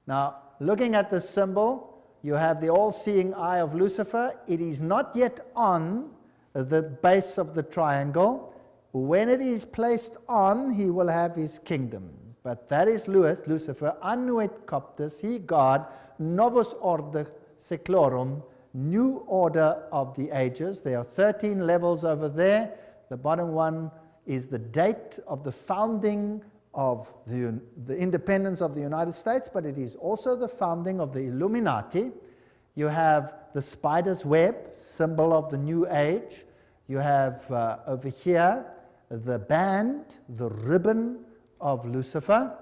Now, looking at this symbol, you have the all-seeing eye of Lucifer. It is not yet on the base of the triangle. When it is placed on, he will have his kingdom. But that is Lucifer, Annuit Coptus, he God, Novus Ordo Seclorum, new order of the ages. There are 13 levels over there. The bottom one is the date of the founding of the independence of the United States, but it is also the founding of the Illuminati. You have the spider's web, symbol of the new age. You have over here the band, the ribbon of Lucifer.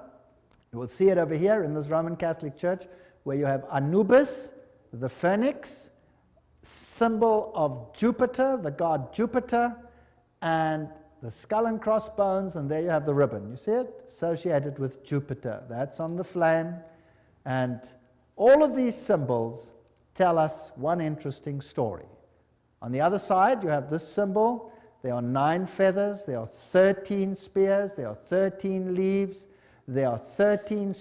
You will see it over here in this Roman Catholic Church, where you have Anubis, the phoenix, symbol of Jupiter, the god Jupiter, and the skull and crossbones, and there you have the ribbon. You see it? Associated with Jupiter. That's on the flame. And all of these symbols tell us one interesting story. On the other side, you have this symbol. There are 9 feathers. There are 13 spears. There are 13 leaves. There are 13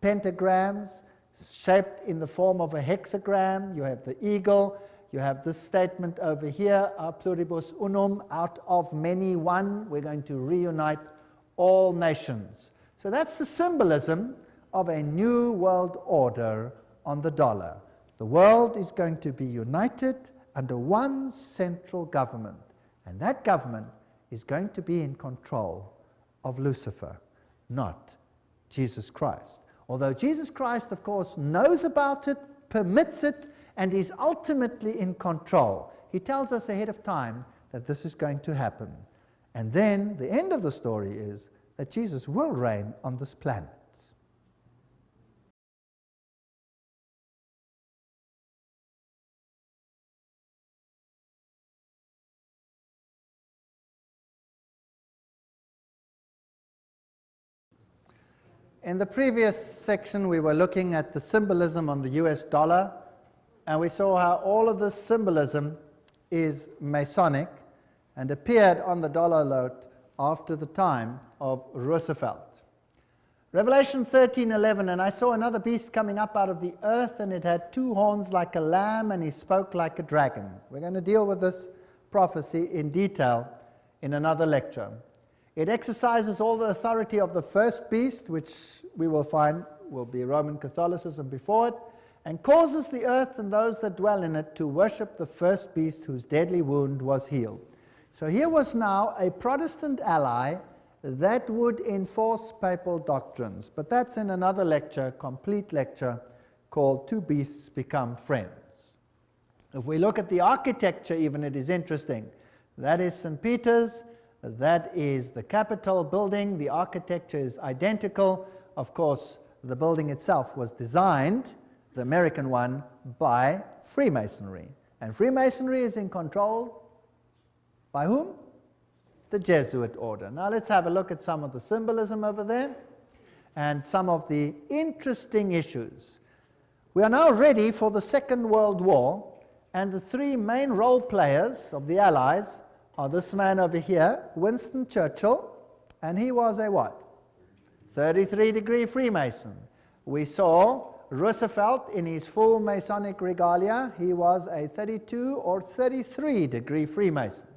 pentagrams shaped in the form of a hexagram. You have the eagle. You have this statement over here, a pluribus unum, out of many one. We're going to reunite all nations. So that's the symbolism of a new world order on the dollar. The world is going to be united under one central government, and that government is going to be in control of Lucifer, not Jesus Christ. Although Jesus Christ, of course, knows about it, permits it, and is ultimately in control. He tells us ahead of time that this is going to happen. And then the end of the story is that Jesus will reign on this planet. In the previous section, we were looking at the symbolism on the US dollar, and we saw how all of this symbolism is Masonic and appeared on the dollar note after the time of Roosevelt. Revelation 13:11, and I saw another beast coming up out of the earth, and it had 2 horns like a lamb, and he spoke like a dragon. We're going to deal with this prophecy in detail in another lecture. It exercises all the authority of the first beast, which we will find will be Roman Catholicism before it, and causes the earth and those that dwell in it to worship the first beast whose deadly wound was healed. So here was now a Protestant ally that would enforce papal doctrines. But that's in another lecture, complete lecture, called Two Beasts Become Friends. If we look at the architecture even, it is interesting. That is St. Peter's. That is the Capitol building. The architecture is identical. Of course, the building itself was designed, the American one, by Freemasonry. And Freemasonry is in control by whom? The Jesuit Order. Now let's have a look at some of the symbolism over there and some of the interesting issues. We are now ready for the Second World War, and the 3 main role players of the Allies are this man over here, Winston Churchill, and he was a what? 33-degree Freemason. We saw Roosevelt in his full Masonic regalia. He was a 32 or 33-degree Freemason.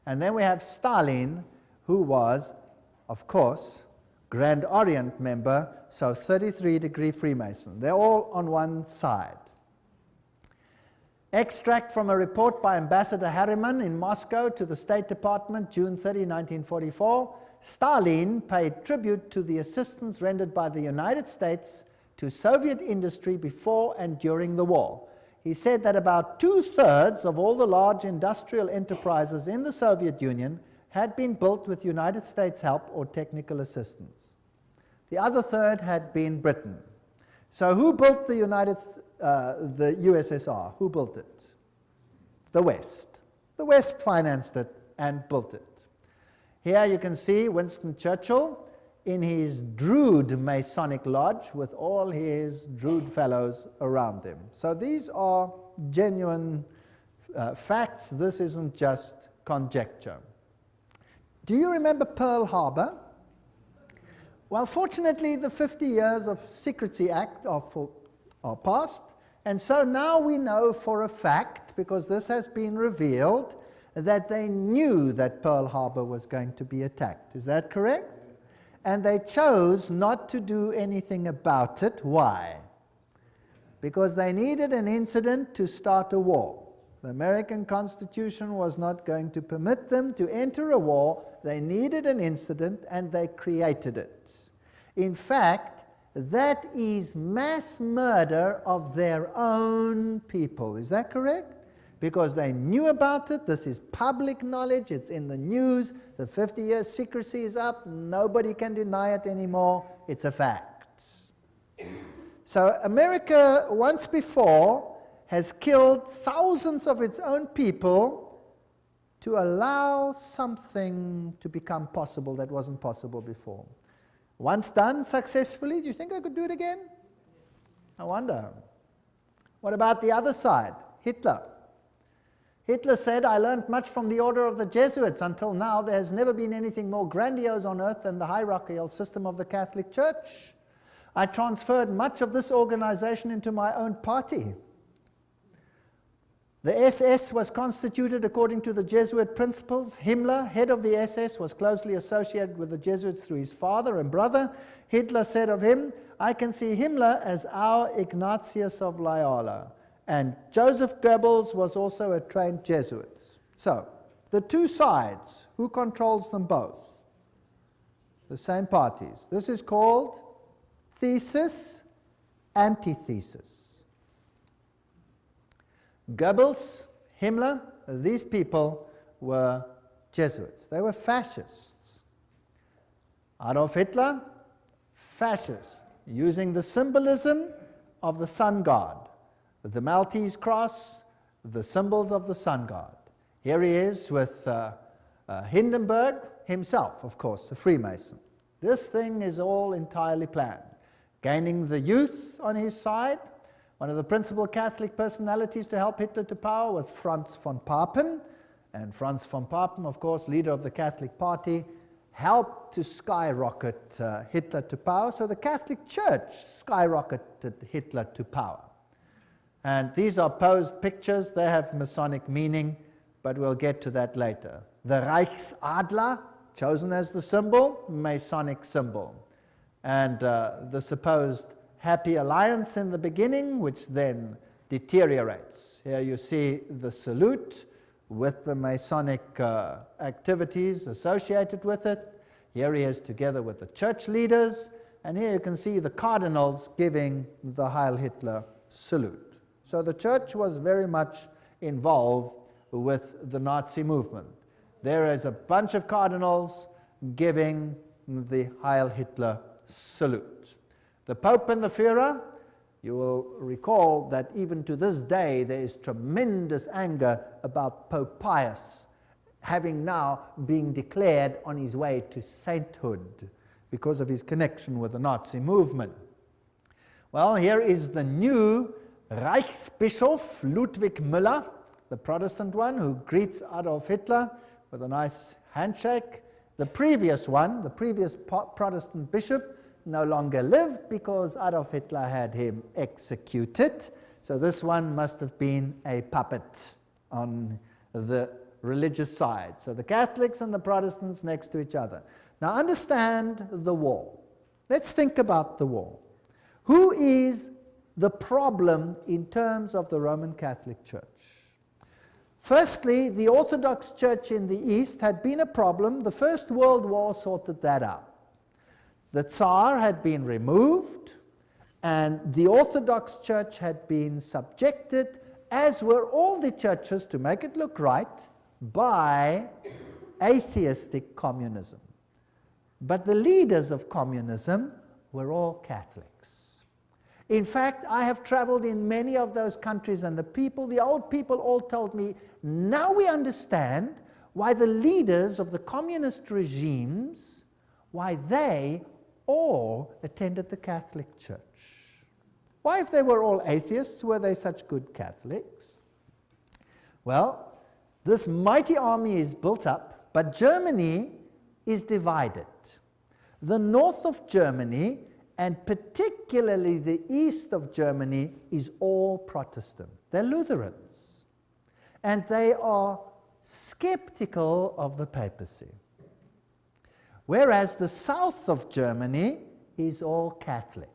And then we have Stalin, who was, of course, Grand Orient member, so 33-degree Freemason. They're all on one side. Extract from a report by Ambassador Harriman in Moscow to the State Department, June 30, 1944. Stalin paid tribute to the assistance rendered by the United States to Soviet industry before and during the war. He said that about 2/3 of all the large industrial enterprises in the Soviet Union had been built with United States help or technical assistance. The other third had been Britain. So who built the USSR? Who built it? The West. The West financed it and built it. Here you can see Winston Churchill in his Druid Masonic Lodge with all his Druid fellows around him. So these are genuine facts. This isn't just conjecture. Do you remember Pearl Harbor? Well, fortunately, the 50 years of Secrecy Act are past, and so now we know for a fact, because this has been revealed, that they knew that Pearl Harbor was going to be attacked. Is that correct? And they chose not to do anything about it. Why? Because they needed an incident to start a war. The American Constitution was not going to permit them to enter a war. They needed an incident, and they created it. In fact, that is mass murder of their own people. Is that correct? Because they knew about it. This is public knowledge. It's in the news. The 50 years secrecy is up. Nobody can deny it anymore. It's a fact. So America, once before, has killed thousands of its own people to allow something to become possible that wasn't possible before. Once done successfully, do you think I could do it again? I wonder. What about the other side? Hitler. Hitler said, I learned much from the order of the Jesuits. Until now, there has never been anything more grandiose on earth than the hierarchical system of the Catholic Church. I transferred much of this organization into my own party. The SS was constituted according to the Jesuit principles. Himmler, head of the SS, was closely associated with the Jesuits through his father and brother. Hitler said of him, "I can see Himmler as our Ignatius of Loyola." And Joseph Goebbels was also a trained Jesuit. So, the two sides, who controls them both? The same parties. This is called thesis, antithesis. Goebbels, Himmler, these people were Jesuits. They were fascists. Adolf Hitler, fascist, using the symbolism of the sun god, the Maltese cross, the symbols of the sun god. Here he is with Hindenburg himself, of course, a Freemason. This thing is all entirely planned. Gaining the youth on his side. One of the principal Catholic personalities to help Hitler to power was Franz von Papen. And Franz von Papen, of course, leader of the Catholic Party, helped to skyrocket Hitler to power. So the Catholic Church skyrocketed Hitler to power. And these are posed pictures. They have Masonic meaning, but we'll get to that later. The Reichsadler, chosen as the symbol, Masonic symbol. And the supposed happy alliance in the beginning, which then deteriorates. Here you see the salute with the Masonic activities associated with it. Here he is together with the church leaders, and here you can see the cardinals giving the Heil Hitler salute. So the church was very much involved with the Nazi movement. There is a bunch of cardinals giving the Heil Hitler salute. The Pope and the Führer, you will recall that even to this day there is tremendous anger about Pope Pius having now been declared on his way to sainthood because of his connection with the Nazi movement. Well, here is the new Reichsbischof Ludwig Müller, the Protestant one, who greets Adolf Hitler with a nice handshake. The previous one, the previous Protestant bishop, no longer lived because Adolf Hitler had him executed. So this one must have been a puppet on the religious side. So the Catholics and the Protestants next to each other. Now understand the war. Let's think about the war. Who is the problem in terms of the Roman Catholic Church? Firstly, the Orthodox Church in the East had been a problem. The First World War sorted that out. The Tsar had been removed, and the Orthodox Church had been subjected, as were all the churches, to make it look right, by atheistic communism. But the leaders of communism were all Catholics. In fact, I have traveled in many of those countries, and the old people all told me, now we understand why the leaders of the communist regimes, why they all attended the Catholic Church. Why, if they were all atheists, were they such good Catholics? Well, this mighty army is built up, but Germany is divided. The north of Germany, and particularly the east of Germany, is all Protestant. They're Lutherans. And they are skeptical of the papacy. Whereas the south of Germany is all Catholic.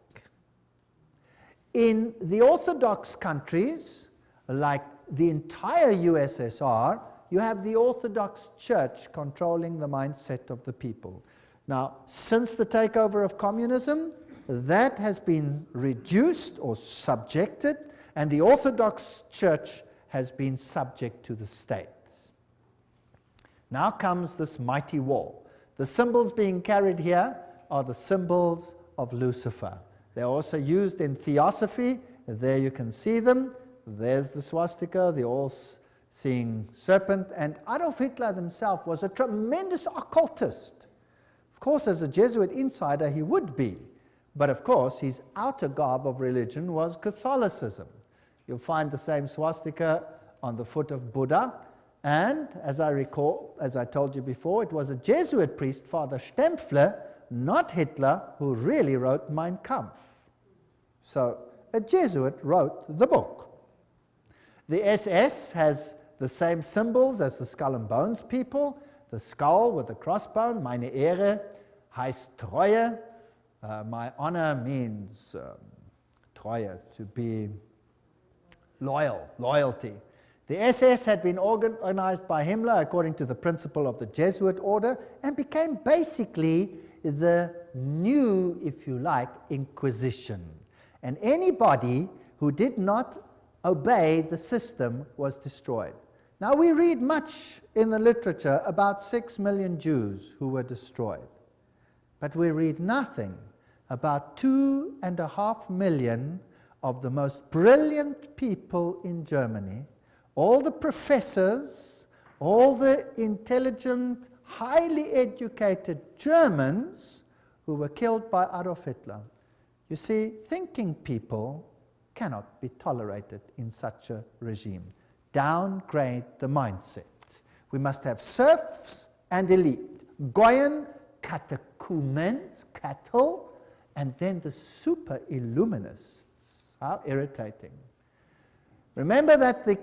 In the Orthodox countries, like the entire USSR, you have the Orthodox Church controlling the mindset of the people. Now, since the takeover of communism, that has been reduced or subjected, and the Orthodox Church has been subject to the state. Now comes this mighty war. The symbols being carried here are the symbols of Lucifer. They're also used in theosophy. There you can see them. There's the swastika, the all-seeing serpent. And Adolf Hitler himself was a tremendous occultist. Of course, as a Jesuit insider, he would be. But of course, his outer garb of religion was Catholicism. You'll find the same swastika on the foot of Buddha. And, as I recall, as I told you before, it was a Jesuit priest, Father Stempfler, not Hitler, who really wrote Mein Kampf. So, a Jesuit wrote the book. The SS has the same symbols as the Skull and Bones people. The skull with the crossbone, meine Ehre, heißt Treue. My honor means Treue, to be loyal, loyalty. The SS had been organized by Himmler according to the principle of the Jesuit Order and became basically the new, if you like, Inquisition. And anybody who did not obey the system was destroyed. Now we read much in the literature about 6 million Jews who were destroyed, but we read nothing about 2.5 million of the most brilliant people in Germany, all the professors, all the intelligent, highly educated Germans who were killed by Adolf Hitler. You see, thinking people cannot be tolerated in such a regime. Downgrade the mindset. We must have serfs and elite, Goyen, catechumens, cattle, and then the super illuminists. How irritating. Remember that the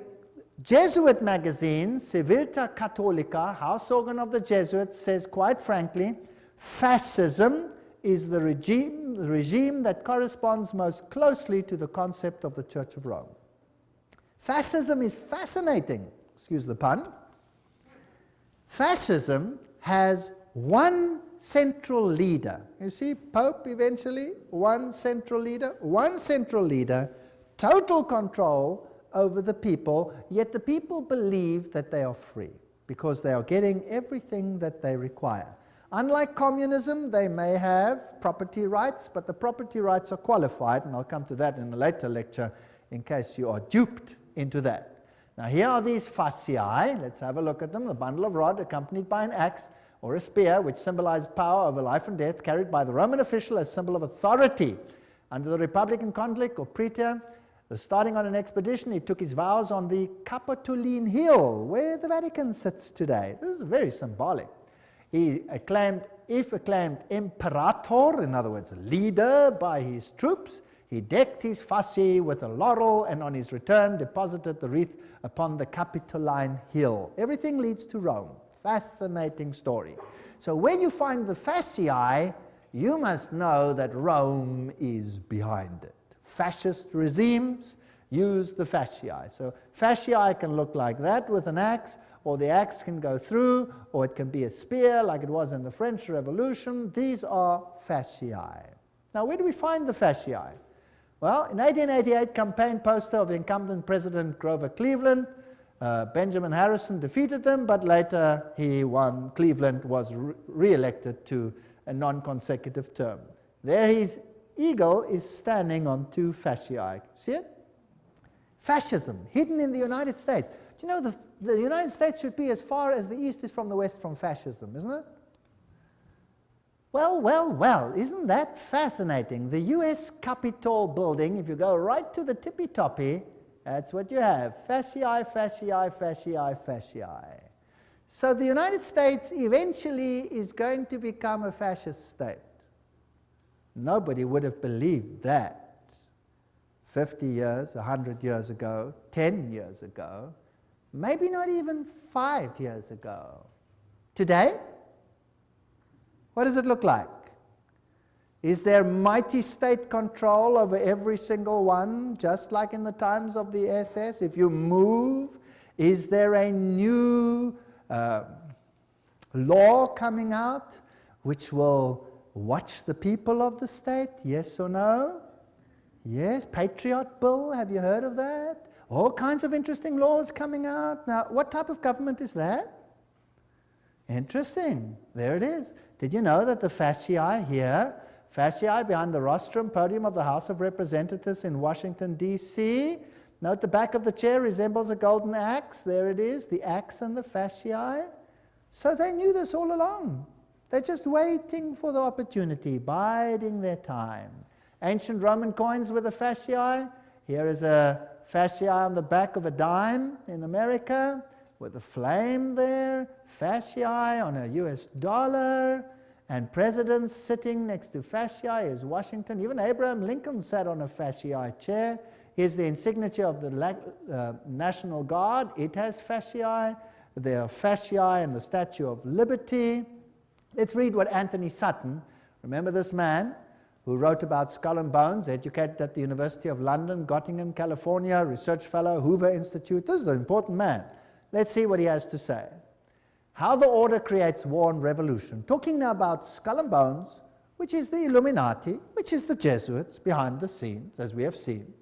Jesuit magazine, Civiltà Cattolica, house organ of the Jesuits, says quite frankly, fascism is the regime that corresponds most closely to the concept of the Church of Rome. Fascism is fascinating, excuse the pun. Fascism has one central leader. You see, Pope eventually, one central leader, total control over the people, yet the people believe that they are free because they are getting everything that they require. Unlike communism, they may have property rights, but the property rights are qualified, and I'll come to that in a later lecture in case you are duped into that. Now here are these fasciae. Let's have a look at them. The bundle of rod accompanied by an axe or a spear, which symbolized power over life and death, carried by the Roman official as symbol of authority. Under the Republican conflict or praetor, starting on an expedition, he took his vows on the Capitoline Hill, where the Vatican sits today. This is very symbolic. He acclaimed, if acclaimed imperator, in other words, leader by his troops, he decked his fasci with a laurel, and on his return deposited the wreath upon the Capitoline Hill. Everything leads to Rome. Fascinating story. So where you find the fasciae, you must know that Rome is behind it. Fascist regimes use the fasciae. So fasciae can look like that with an axe, or the axe can go through, or it can be a spear like it was in the French Revolution. These are fasciae. Now where do we find the fasciae? Well, in 1888, campaign poster of incumbent President Grover Cleveland, Benjamin Harrison defeated them, but later he won. Cleveland was re-elected to a non-consecutive term. There his eagle is standing on 2 fasciae. See it? Fascism, hidden in the United States. Do you know the United States should be as far as the East is from the West from fascism, isn't it? Well, isn't that fascinating? The US Capitol building, if you go right to the tippy-toppy, that's what you have. Fasciae, fasciae, fasciae, fasciae. So the United States eventually is going to become a fascist state. Nobody would have believed that 50 years, 100 years ago, 10 years ago, maybe not even 5 years ago. Today, what does it look like? Is there mighty state control over every single one, just like in the times of the SS? If you move, is there a new law coming out which will watch the people of the state? Yes or no? Yes, Patriot Bill, have you heard of that? All kinds of interesting laws coming out. Now, what type of government is that? Interesting. There it is. Did you know that the fasciae here, fasciae behind the rostrum podium of the House of Representatives in Washington, D.C., note the back of the chair resembles a golden axe. There it is, the axe and the fasciae. So they knew this all along. They're just waiting for the opportunity, biding their time. Ancient Roman coins with a fasciae. Here is a fasciae on the back of a dime in America with a flame there. Fasciae on a US dollar. And presidents sitting next to fasciae is Washington. Even Abraham Lincoln sat on a fasciae chair Here's the insignia of the National Guard. It has fasciae. There are fasciae and the Statue of Liberty. Let's read what Anthony Sutton, remember this man who wrote about Skull and Bones, educated at the University of London, Göttingen, California, research fellow, Hoover Institute. This is an important man. Let's see what he has to say. How the order creates war and revolution. Talking now about Skull and Bones, which is the Illuminati, which is the Jesuits behind the scenes, as we have seen.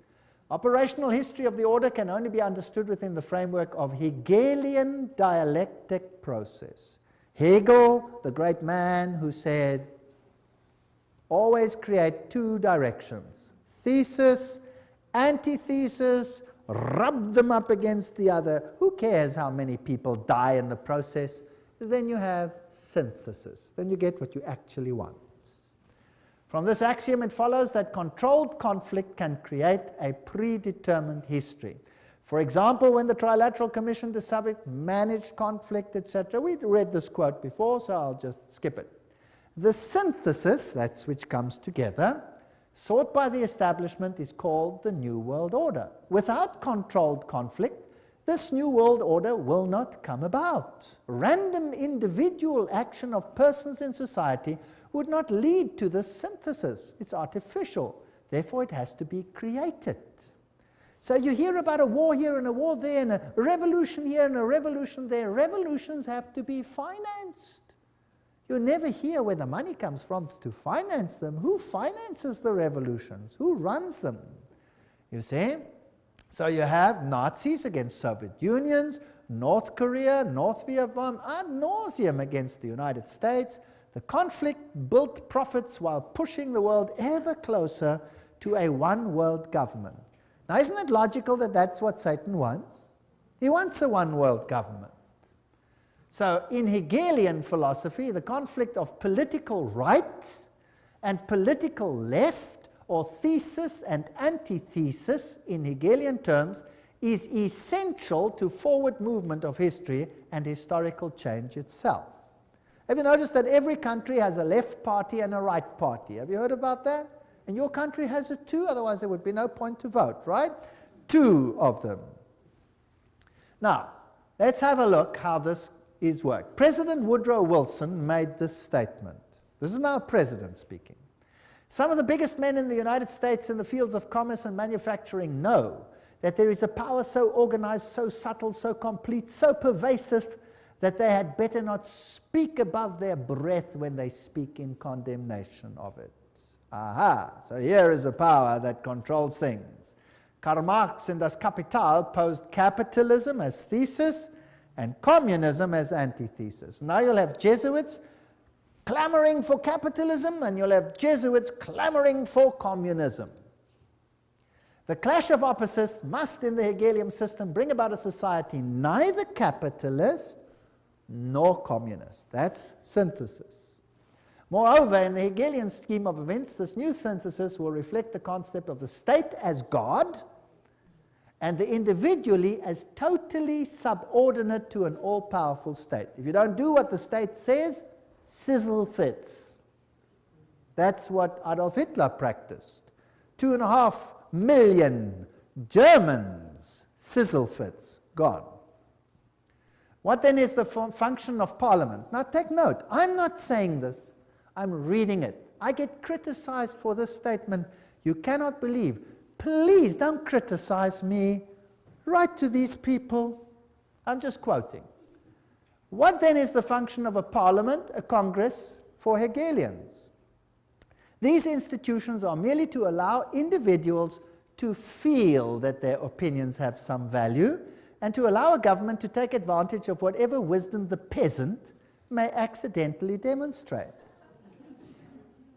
Operational history of the order can only be understood within the framework of Hegelian dialectic process. Hegel, the great man who said, always create two directions, thesis, antithesis, rub them up against the other. Who cares how many people die in the process? Then you have synthesis. Then you get what you actually want. From this axiom, it follows that controlled conflict can create a predetermined history. For example, when the Trilateral Commission to subject managed conflict, etc. We read this quote before, so I'll just skip it. The synthesis, that's which comes together, sought by the establishment is called the New World Order. Without controlled conflict, this New World Order will not come about. Random individual action of persons in society would not lead to this synthesis. It's artificial. Therefore, it has to be created. So you hear about a war here and a war there and a revolution here and a revolution there. Revolutions have to be financed. You never hear where the money comes from to finance them. Who finances the revolutions? Who runs them? You see? So you have Nazis against Soviet Unions, North Korea, North Vietnam, ad nauseum against the United States. The conflict built profits while pushing the world ever closer to a one-world government. Now, isn't it logical that that's what Satan wants? He wants a one-world government. So, in Hegelian philosophy, the conflict of political right and political left, or thesis and antithesis in Hegelian terms, is essential to forward movement of history and historical change itself. Have you noticed that every country has a left party and a right party? Have you heard about that? And your country has it too, otherwise there would be no point to vote, right? Two of them. Now, let's have a look how this is worked. President Woodrow Wilson made this statement. This is now a president speaking. Some of the biggest men in the United States in the fields of commerce and manufacturing know that there is a power so organized, so subtle, so complete, so pervasive that they had better not speak above their breath when they speak in condemnation of it. Aha, so here is a power that controls things. Karl Marx in Das Kapital posed capitalism as thesis and communism as antithesis. Now you'll have Jesuits clamoring for capitalism and you'll have Jesuits clamoring for communism. The clash of opposites must, in the Hegelian system, bring about a society neither capitalist nor communist. That's synthesis. Moreover, in the Hegelian scheme of events, this new synthesis will reflect the concept of the state as God and the individually as totally subordinate to an all-powerful state. If you don't do what the state says, sizzle fits. That's what Adolf Hitler practiced. 2.5 million Germans, sizzle fits, gone. What then is the function of Parliament? Now take note, I'm not saying this, I'm reading it. I get criticized for this statement. You cannot believe. Please don't criticize me. Write to these people. I'm just quoting. What then is the function of a parliament, a congress, for Hegelians? These institutions are merely to allow individuals to feel that their opinions have some value and to allow a government to take advantage of whatever wisdom the peasant may accidentally demonstrate.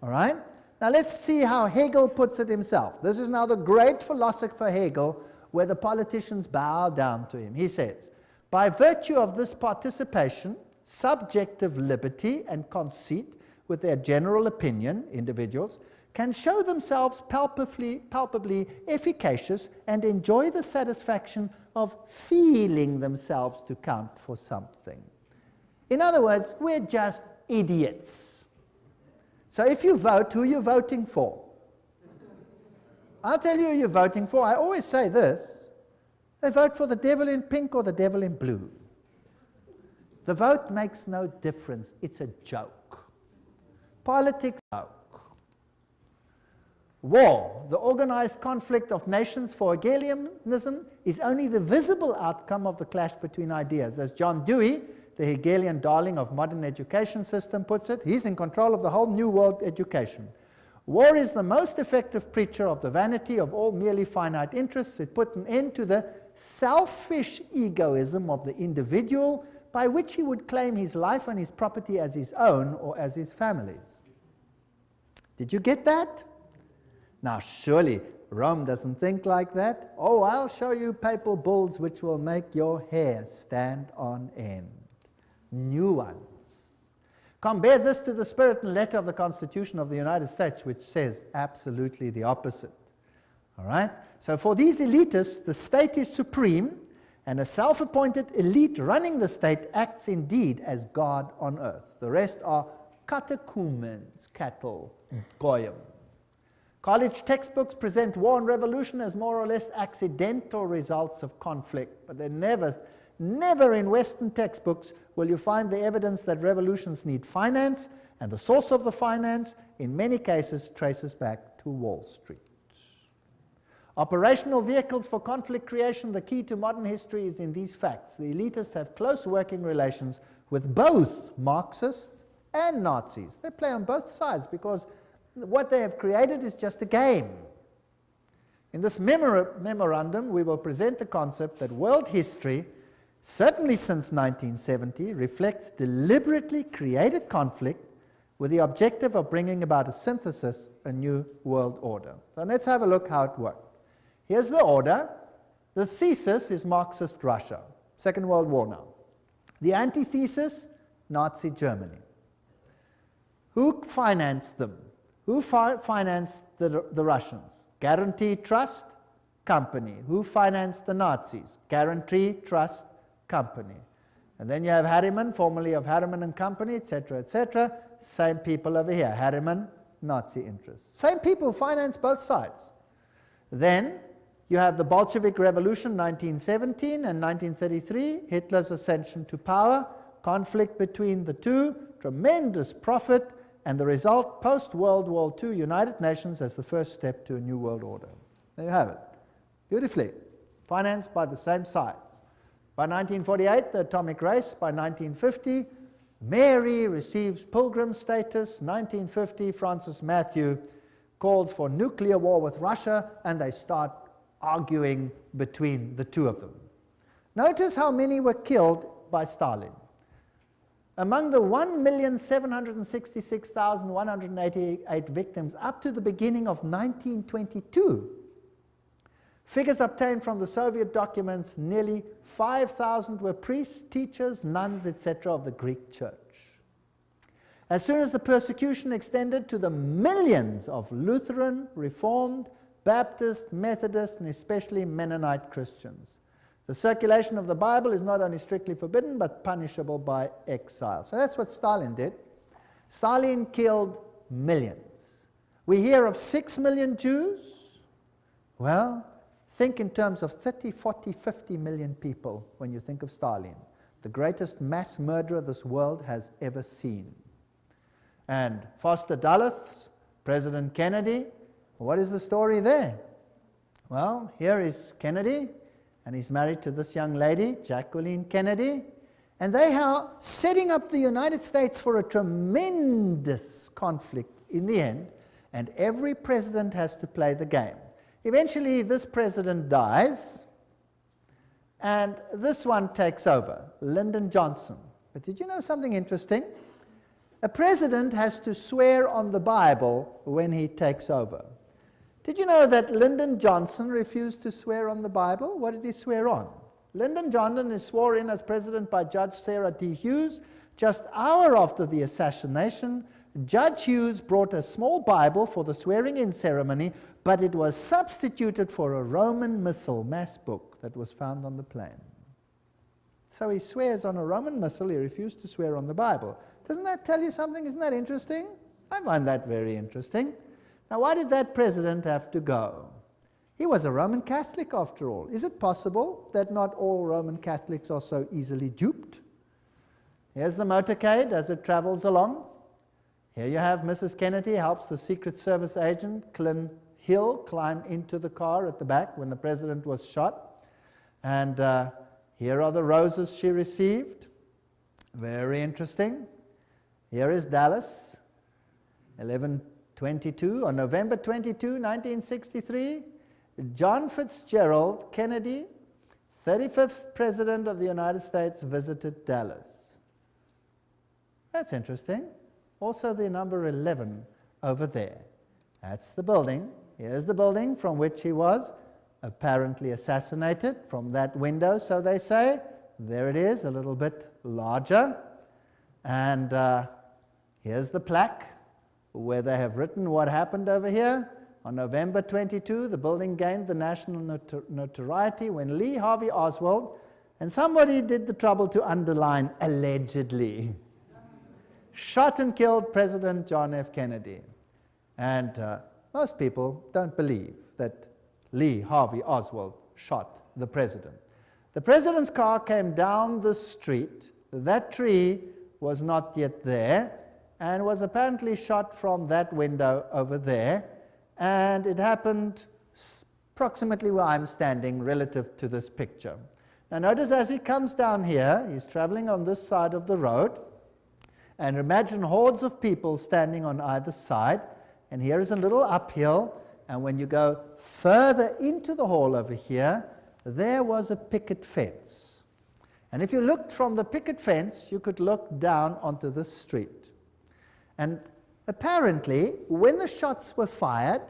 All right? Now let's see how Hegel puts it himself. This is now the great philosopher Hegel, where the politicians bow down to him. He says, by virtue of this participation, subjective liberty and conceit with their general opinion, individuals, can show themselves palpably efficacious and enjoy the satisfaction of feeling themselves to count for something. In other words, we're just idiots. So if you vote, who are you voting for? I'll tell you who you're voting for. I always say this. They vote for the devil in pink or the devil in blue. The vote makes no difference. It's a joke. Politics, joke. War, the organized conflict of nations for Hegelianism, is only the visible outcome of the clash between ideas. As John Dewey, the Hegelian darling of modern education system, puts it, he's in control of the whole new world education. War is the most effective preacher of the vanity of all merely finite interests. It put an end to the selfish egoism of the individual, by which he would claim his life and his property as his own or as his family's. Did you get that? Now surely Rome doesn't think like that. Oh, I'll show you papal bulls which will make your hair stand on end. New ones. Compare this to the spirit and letter of the Constitution of the United States, which says absolutely the opposite. All right? So for these elitists, the state is supreme, and a self-appointed elite running the state acts indeed as God on earth. The rest are catechumens, cattle, goyim. College textbooks present war and revolution as more or less accidental results of conflict, but they never in Western textbooks will you find the evidence that revolutions need finance, and the source of the finance, in many cases, traces back to Wall Street. Operational vehicles for conflict creation, the key to modern history is in these facts. The elitists have close working relations with both Marxists and Nazis. They play on both sides because what they have created is just a game. In this memorandum, we will present the concept that world history, certainly since 1970, reflects deliberately created conflict with the objective of bringing about a synthesis, a new world order. So let's have a look how it worked. Here's the order. The thesis is Marxist Russia, Second World War now. The antithesis, Nazi Germany. Who financed them? Who financed the Russians? Guarantee Trust Company. Who financed the Nazis? Guarantee Trust Company. And then you have Harriman, formerly of Harriman and Company, etc., etc. Same people over here. Harriman, Nazi interests. Same people finance both sides. Then you have the Bolshevik Revolution, 1917 and 1933, Hitler's ascension to power, conflict between the two, tremendous profit, and the result, post-World War II, United Nations as the first step to a new world order. There you have it. Beautifully. Financed by the same sides. By 1948, the atomic race. By 1950, Mary receives pilgrim status. 1950, Francis Matthew calls for nuclear war with Russia, and they start arguing between the two of them. Notice how many were killed by Stalin. Among the 1,766,188 victims up to the beginning of 1922, figures obtained from the Soviet documents, nearly 5,000 were priests, teachers, nuns, etc. of the Greek church. As soon as the persecution extended to the millions of Lutheran, Reformed, Baptist, Methodist, and especially Mennonite Christians, the circulation of the Bible is not only strictly forbidden, but punishable by exile. So that's what Stalin did. Stalin killed millions. We hear of 6 million Jews. Well, think in terms of 30, 40, 50 million people when you think of Stalin, the greatest mass murderer this world has ever seen. And Foster Dulles, President Kennedy, what is the story there? Well, here is Kennedy, and he's married to this young lady, Jacqueline Kennedy, and they are setting up the United States for a tremendous conflict in the end, and every president has to play the game. Eventually, this president dies, and this one takes over, Lyndon Johnson. But did you know something interesting? A president has to swear on the Bible when he takes over. Did you know that Lyndon Johnson refused to swear on the Bible? What did he swear on? Lyndon Johnson is sworn in as president by Judge Sarah D. Hughes. Just an hour after the assassination, Judge Hughes brought a small Bible for the swearing-in ceremony, but it was substituted for a Roman missal, mass book, that was found on the plane. So he swears on a Roman missal. He refused to swear on the Bible. Doesn't that tell you something? Isn't that interesting? I find that very interesting. Now, why did that president have to go? He was a Roman Catholic after all. Is it possible that not all Roman Catholics are so easily duped? Here's the motorcade as it travels along. Here you have Mrs. Kennedy helps the Secret Service agent, Clint Hill, climb into the car at the back when the president was shot. And here are the roses she received. Very interesting. Here is Dallas, 11/22, on November 22, 1963. John Fitzgerald Kennedy, 35th President of the United States, visited Dallas. That's interesting. Also the number 11 over there. That's the building. Here's the building from which he was apparently assassinated, from that window, so they say. There it is, a little bit larger. And here's the plaque where they have written what happened over here. On November 22, the building gained the national notoriety when Lee Harvey Oswald, and somebody did the trouble to underline allegedly, shot and killed President John F. Kennedy. And most people don't believe that Lee Harvey Oswald shot the president. The president's car came down the street. That tree was not yet there and was apparently shot from that window over there. And it happened approximately where I'm standing relative to this picture. Now notice as he comes down here, he's traveling on this side of the road. And imagine hordes of people standing on either side. And here is a little uphill. And when you go further into the hall over here, there was a picket fence. And if you looked from the picket fence, you could look down onto the street. And apparently, when the shots were fired,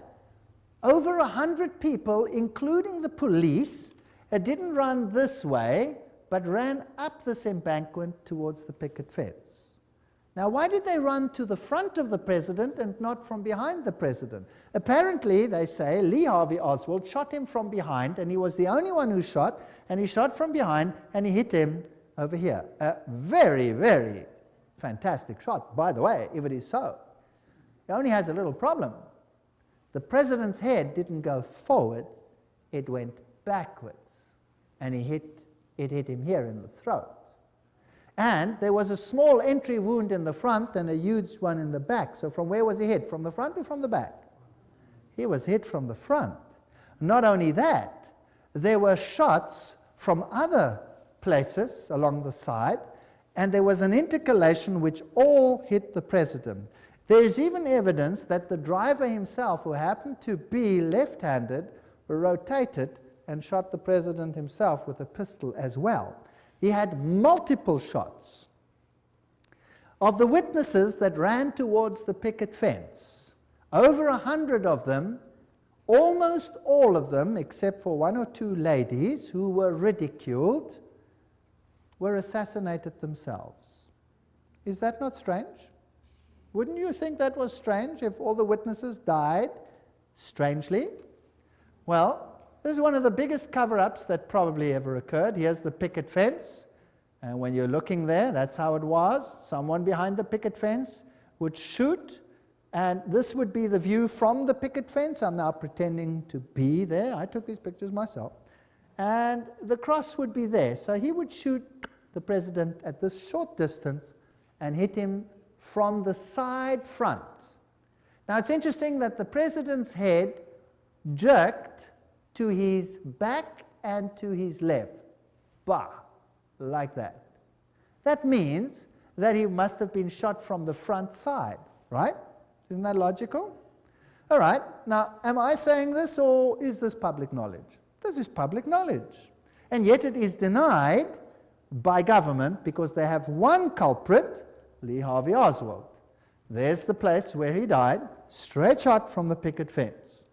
over 100 people, including the police, didn't run this way, but ran up this embankment towards the picket fence. Now, why did they run to the front of the president and not from behind the president? Apparently, they say, Lee Harvey Oswald shot him from behind, and he was the only one who shot, and he shot from behind, and he hit him over here. A very, very fantastic shot, by the way, if it is so. It only has a little problem. The president's head didn't go forward, it went backwards, and it hit him here in the throat. And there was a small entry wound in the front and a huge one in the back. So from where was he hit? From the front or from the back? He was hit from the front. Not only that, there were shots from other places along the side, and there was an intercalation which all hit the president. There is even evidence that the driver himself, who happened to be left-handed, rotated and shot the president himself with a pistol as well. He had multiple shots. Of the witnesses that ran towards the picket fence, over 100 of them, almost all of them, except for one or two ladies who were ridiculed, were assassinated themselves. Is that not strange? Wouldn't you think that was strange if all the witnesses died strangely? Well, this is one of the biggest cover-ups that probably ever occurred. Here's the picket fence. And when you're looking there, that's how it was. Someone behind the picket fence would shoot. And this would be the view from the picket fence. I'm now pretending to be there. I took these pictures myself. And the cross would be there. So he would shoot the president at this short distance and hit him from the side front. Now it's interesting that the president's head jerked to his back and to his left. Bah, like that. That means that he must have been shot from the front side, right? Isn't that logical? All right, now am I saying this or is this public knowledge? This is public knowledge. And yet it is denied by government because they have one culprit, Lee Harvey Oswald. There's the place where he died, straight shot from the picket fence.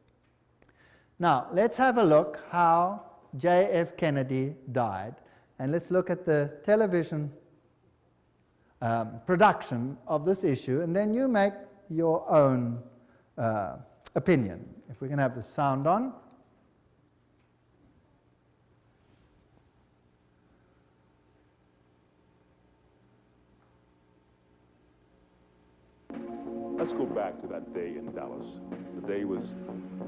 Now, let's have a look how J.F. Kennedy died. And let's look at the television production of this issue, and then you make your own opinion. If we can have the sound on. Let's go back to that day in Dallas. The day was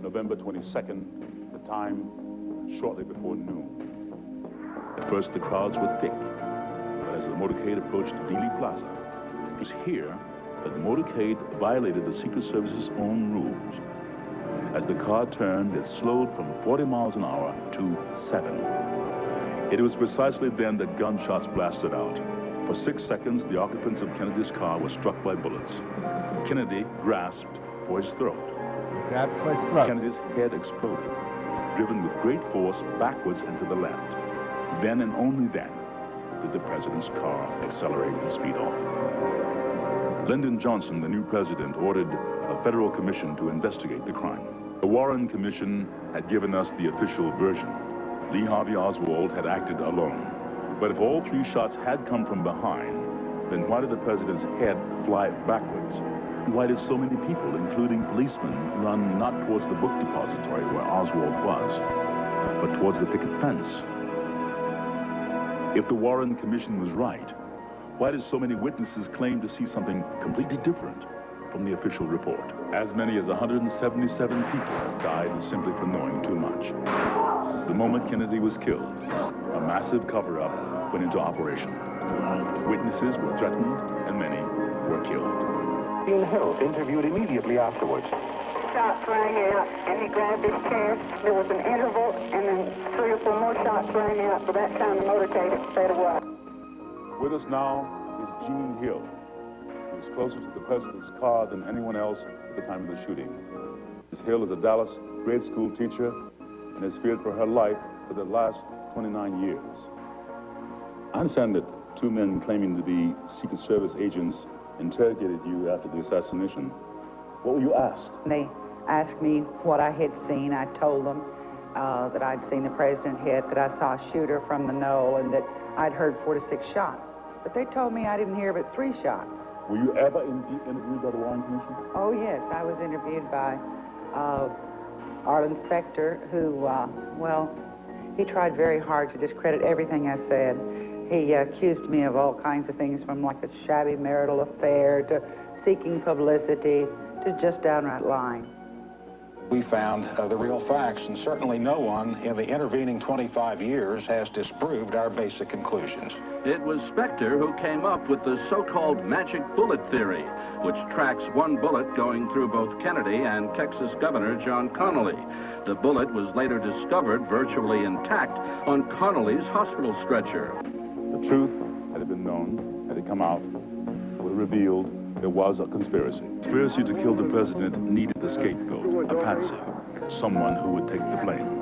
November 22nd, the time shortly before noon. At first, the crowds were thick, but as the motorcade approached Dealey Plaza, it was here that the motorcade violated the Secret Service's own rules. As the car turned, it slowed from 40 miles an hour to 7. It was precisely then that gunshots blasted out. For 6 seconds, the occupants of Kennedy's car were struck by bullets. Kennedy grasped for his throat. He grabs for his throat. Kennedy's head exploded, driven with great force backwards and to the left. Then and only then did the president's car accelerate and speed off. Lyndon Johnson, the new president, ordered a federal commission to investigate the crime. The Warren Commission had given us the official version. Lee Harvey Oswald had acted alone. But if all 3 shots had come from behind, then why did the president's head fly backwards? Why did so many people, including policemen, run not towards the book depository where Oswald was, but towards the picket fence? If the Warren Commission was right, why did so many witnesses claim to see something completely different from the official report? As many as 177 people died simply for knowing too much. The moment Kennedy was killed, a massive cover-up went into operation. Witnesses were threatened and many were killed. Bill Hill interviewed immediately afterwards. Shots rang out, and he grabbed his chair. There was an interval, and then 3 or 4 more shots rang out. By that time, the motorcade had sped away. With us now is Gene Hill. He was closer to the president's car than anyone else at the time of the shooting. Ms. Hill is a Dallas grade school teacher and has feared for her life for the last 29 years. I understand that 2 men claiming to be Secret Service agents interrogated you after the assassination. What were you asked? They asked me what I had seen. I told them that I'd seen the president hit, that I saw a shooter from the knoll, and that I'd heard 4 to 6 shots. But they told me I didn't hear but 3 shots. Were you ever interviewed by the Warren Commission? Oh, yes. I was interviewed by Arlen Specter, who, well, he tried very hard to discredit everything I said. He accused me of all kinds of things, from like a shabby marital affair to seeking publicity to just downright lying. We found the real facts, and certainly no one in the intervening 25 years has disproved our basic conclusions. It was Specter who came up with the so-called magic bullet theory, which tracks one bullet going through both Kennedy and Texas Governor John Connally. The bullet was later discovered virtually intact on Connally's hospital stretcher. The truth, had it been known, had it come out, would have revealed there was a conspiracy. The conspiracy to kill the president needed a scapegoat, a patsy, someone who would take the blame.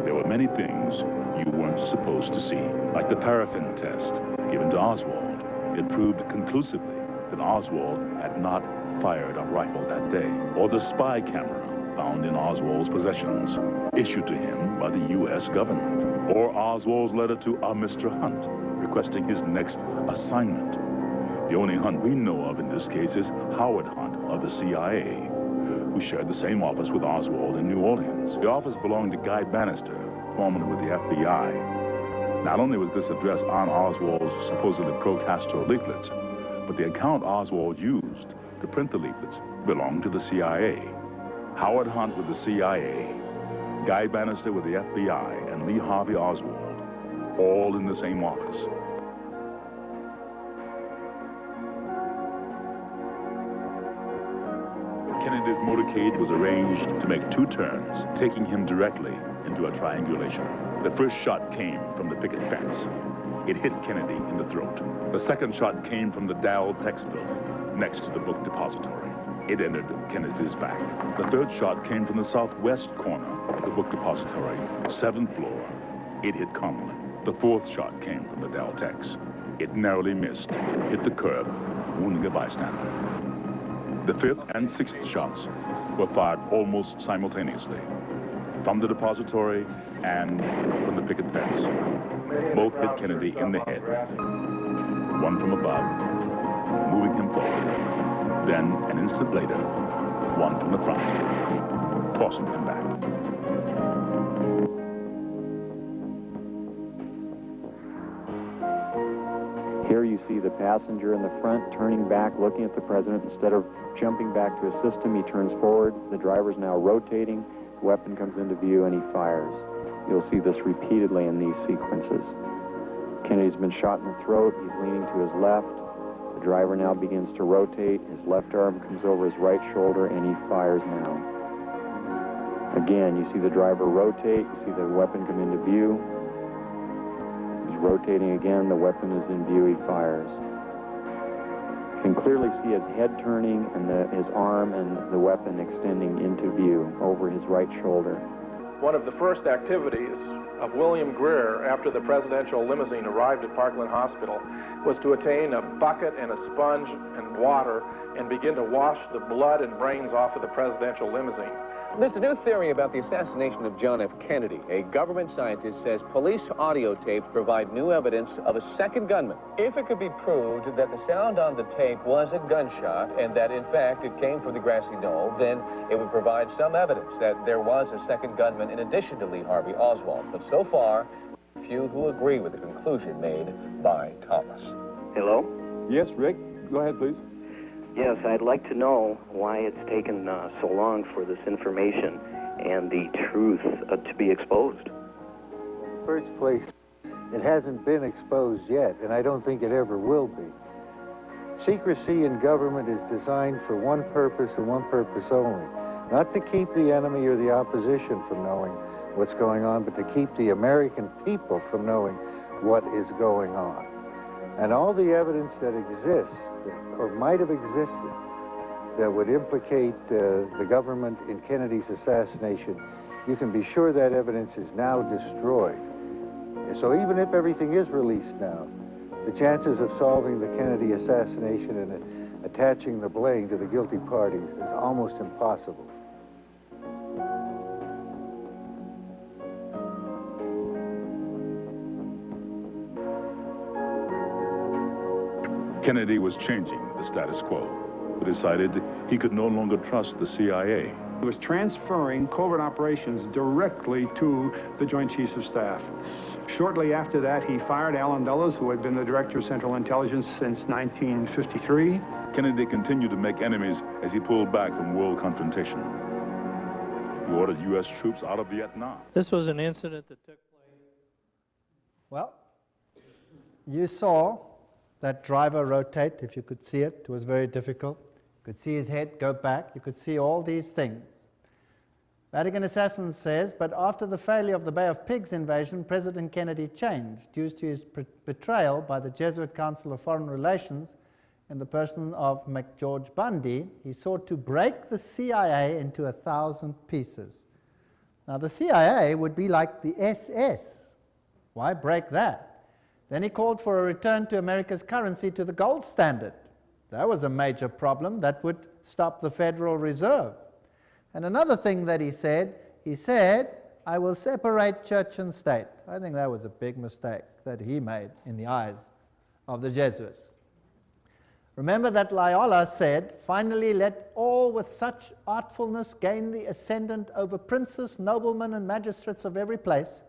There were many things you weren't supposed to see, like the paraffin test given to Oswald. It proved conclusively that Oswald had not fired a rifle that day, or the spy camera found in Oswald's possessions, issued to him by the U.S. government, or Oswald's letter to a Mr. Hunt requesting his next assignment. The only Hunt we know of in this case is Howard Hunt of the CIA, who shared the same office with Oswald in New Orleans. The office belonged to Guy Bannister, formerly with the FBI. Not only was this address on Oswald's supposedly pro-Castro leaflets, but the account Oswald used to print the leaflets belonged to the CIA. Howard Hunt with the CIA, Guy Bannister with the FBI, and Lee Harvey Oswald, all in the same office. Kennedy's motorcade was arranged to make 2 turns, taking him directly into a triangulation. The first shot came from the picket fence. It hit Kennedy in the throat. The second shot came from the Dowell-Tex building, next to the book depository. It entered Kennedy's back. The third shot came from the southwest corner of the book depository, 7th floor. It hit Connally. The fourth shot came from the Dowell-Tex. It narrowly missed, hit the curb, wounding a bystander. The 5th and 6th shots were fired almost simultaneously, from the depository and from the picket fence. Both hit Kennedy in the head, one from above, moving him forward. Then, an instant later, one from the front, tossing him back. Here you see the passenger in the front turning back, looking at the president instead of jumping back to his system. He turns forward. The driver's now rotating. The weapon comes into view, and he fires. You'll see this repeatedly in these sequences. Kennedy's been shot in the throat. He's leaning to his left. The driver now begins to rotate. His left arm comes over his right shoulder, and he fires now. Again, you see the driver rotate. You see the weapon come into view. He's rotating again. The weapon is in view. He fires. You can clearly see his head turning and his arm and the weapon extending into view over his right shoulder. One of the first activities of William Greer after the presidential limousine arrived at Parkland Hospital was to attain a bucket and a sponge and water and begin to wash the blood and brains off of the presidential limousine. There's a new theory about the assassination of John F. Kennedy. A government scientist says police audio tapes provide new evidence of a second gunman. If it could be proved that the sound on the tape was a gunshot and that, in fact, it came from the grassy knoll, then it would provide some evidence that there was a second gunman in addition to Lee Harvey Oswald. But so far, few who agree with the conclusion made by Thomas. Hello? Yes, Rick. Go ahead, please. Yes, I'd like to know why it's taken so long for this information and the truth to be exposed. First place, it hasn't been exposed yet, and I don't think it ever will be. Secrecy in government is designed for one purpose and one purpose only. Not to keep the enemy or the opposition from knowing what's going on, but to keep the American people from knowing what is going on. And all the evidence that exists, or might have existed, that would implicate the government in Kennedy's assassination, you can be sure that evidence is now destroyed. So even if everything is released now, the chances of solving the Kennedy assassination and attaching the blame to the guilty parties is almost impossible. Kennedy was changing the status quo, but decided he could no longer trust the CIA. He was transferring covert operations directly to the Joint Chiefs of Staff. Shortly after that, he fired Allen Dulles, who had been the Director of Central Intelligence since 1953. Kennedy continued to make enemies as he pulled back from world confrontation. He ordered U.S. troops out of Vietnam. This was an incident that took place. Well, you saw that driver rotate, if you could see it. It was very difficult. You could see his head go back. You could see all these things. Vatican Assassin says, but after the failure of the Bay of Pigs invasion, President Kennedy changed due to his betrayal by the Jesuit Council of Foreign Relations in the person of McGeorge Bundy. He sought to break the CIA into 1,000 pieces. Now, the CIA would be like the SS. Why break that? Then he called for a return to America's currency to the gold standard. That was a major problem that would stop the Federal Reserve. And another thing that he said, I will separate church and state. I think that was a big mistake that he made in the eyes of the Jesuits. Remember that Loyola said, finally let all with such artfulness gain the ascendant over princes, noblemen, and magistrates of every place,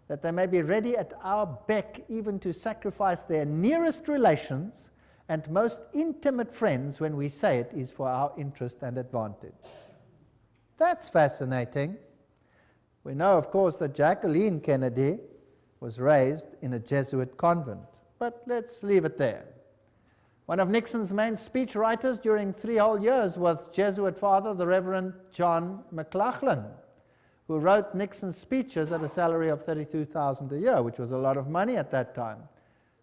that they may be ready at our beck even to sacrifice their nearest relations and most intimate friends when we say it is for our interest and advantage. That's fascinating. We know, of course, that Jacqueline Kennedy was raised in a Jesuit convent, but let's leave it there. One of Nixon's main speechwriters during 3 whole years was Jesuit father, the Reverend John McLaughlin, who wrote Nixon's speeches at a salary of $32,000 a year, which was a lot of money at that time.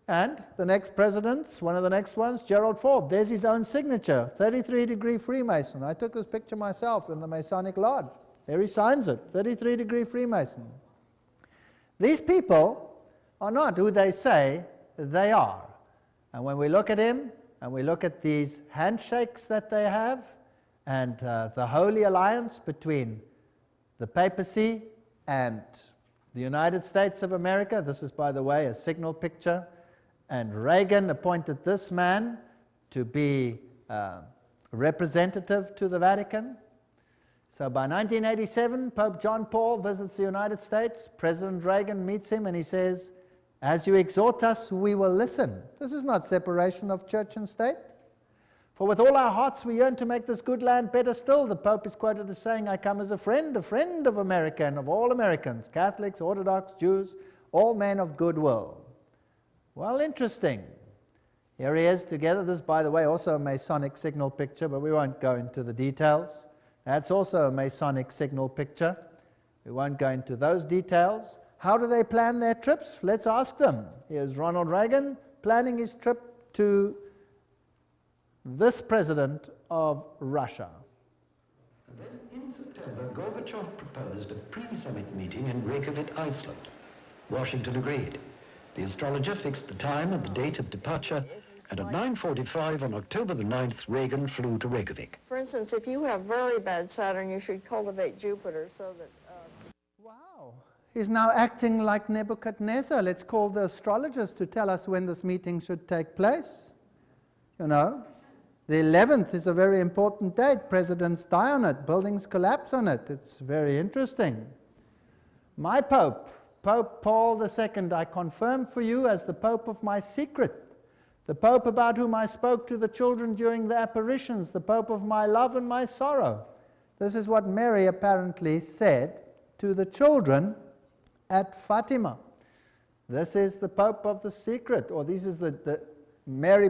And the next president, one of the next ones, Gerald Ford, there's his own signature, 33-degree Freemason. I took this picture myself in the Masonic Lodge. There he signs it, 33-degree Freemason. These people are not who they say they are. And when we look at him, and we look at these handshakes that they have, and the Holy Alliance between the papacy and the United States of America. This is, by the way, a signal picture. And Reagan appointed this man to be representative to the Vatican. So by 1987, Pope John Paul visits the United States. President Reagan meets him and he says, as you exhort us, we will listen. This is not separation of church and state. For with all our hearts we yearn to make this good land better still. The Pope is quoted as saying, I come as a friend of America and of all Americans, Catholics, Orthodox, Jews, all men of goodwill. Well, interesting. Here he is together. This, by the way, also a Masonic signal picture, but we won't go into the details. That's also a Masonic signal picture. We won't go into those details. How do they plan their trips? Let's ask them. Here's Ronald Reagan planning his trip to this president of Russia. And then in September, Gorbachev proposed a pre-summit meeting in Reykjavik, Iceland. Washington agreed. The astrologer fixed the time and the date of departure, and at 9:45 on October the 9th, Reagan flew to Reykjavik. For instance, if you have very bad Saturn, you should cultivate Jupiter so that... Wow. He's now acting like Nebuchadnezzar. Let's call the astrologers to tell us when this meeting should take place. You know, the 11th is a very important date. Presidents die on it. Buildings collapse on it. It's very interesting. My Pope, Pope Paul II, I confirm for you as the Pope of my secret, the Pope about whom I spoke to the children during the apparitions, the Pope of my love and my sorrow. This is what Mary apparently said to the children at Fatima. This is the Pope of the secret, or this is the Mary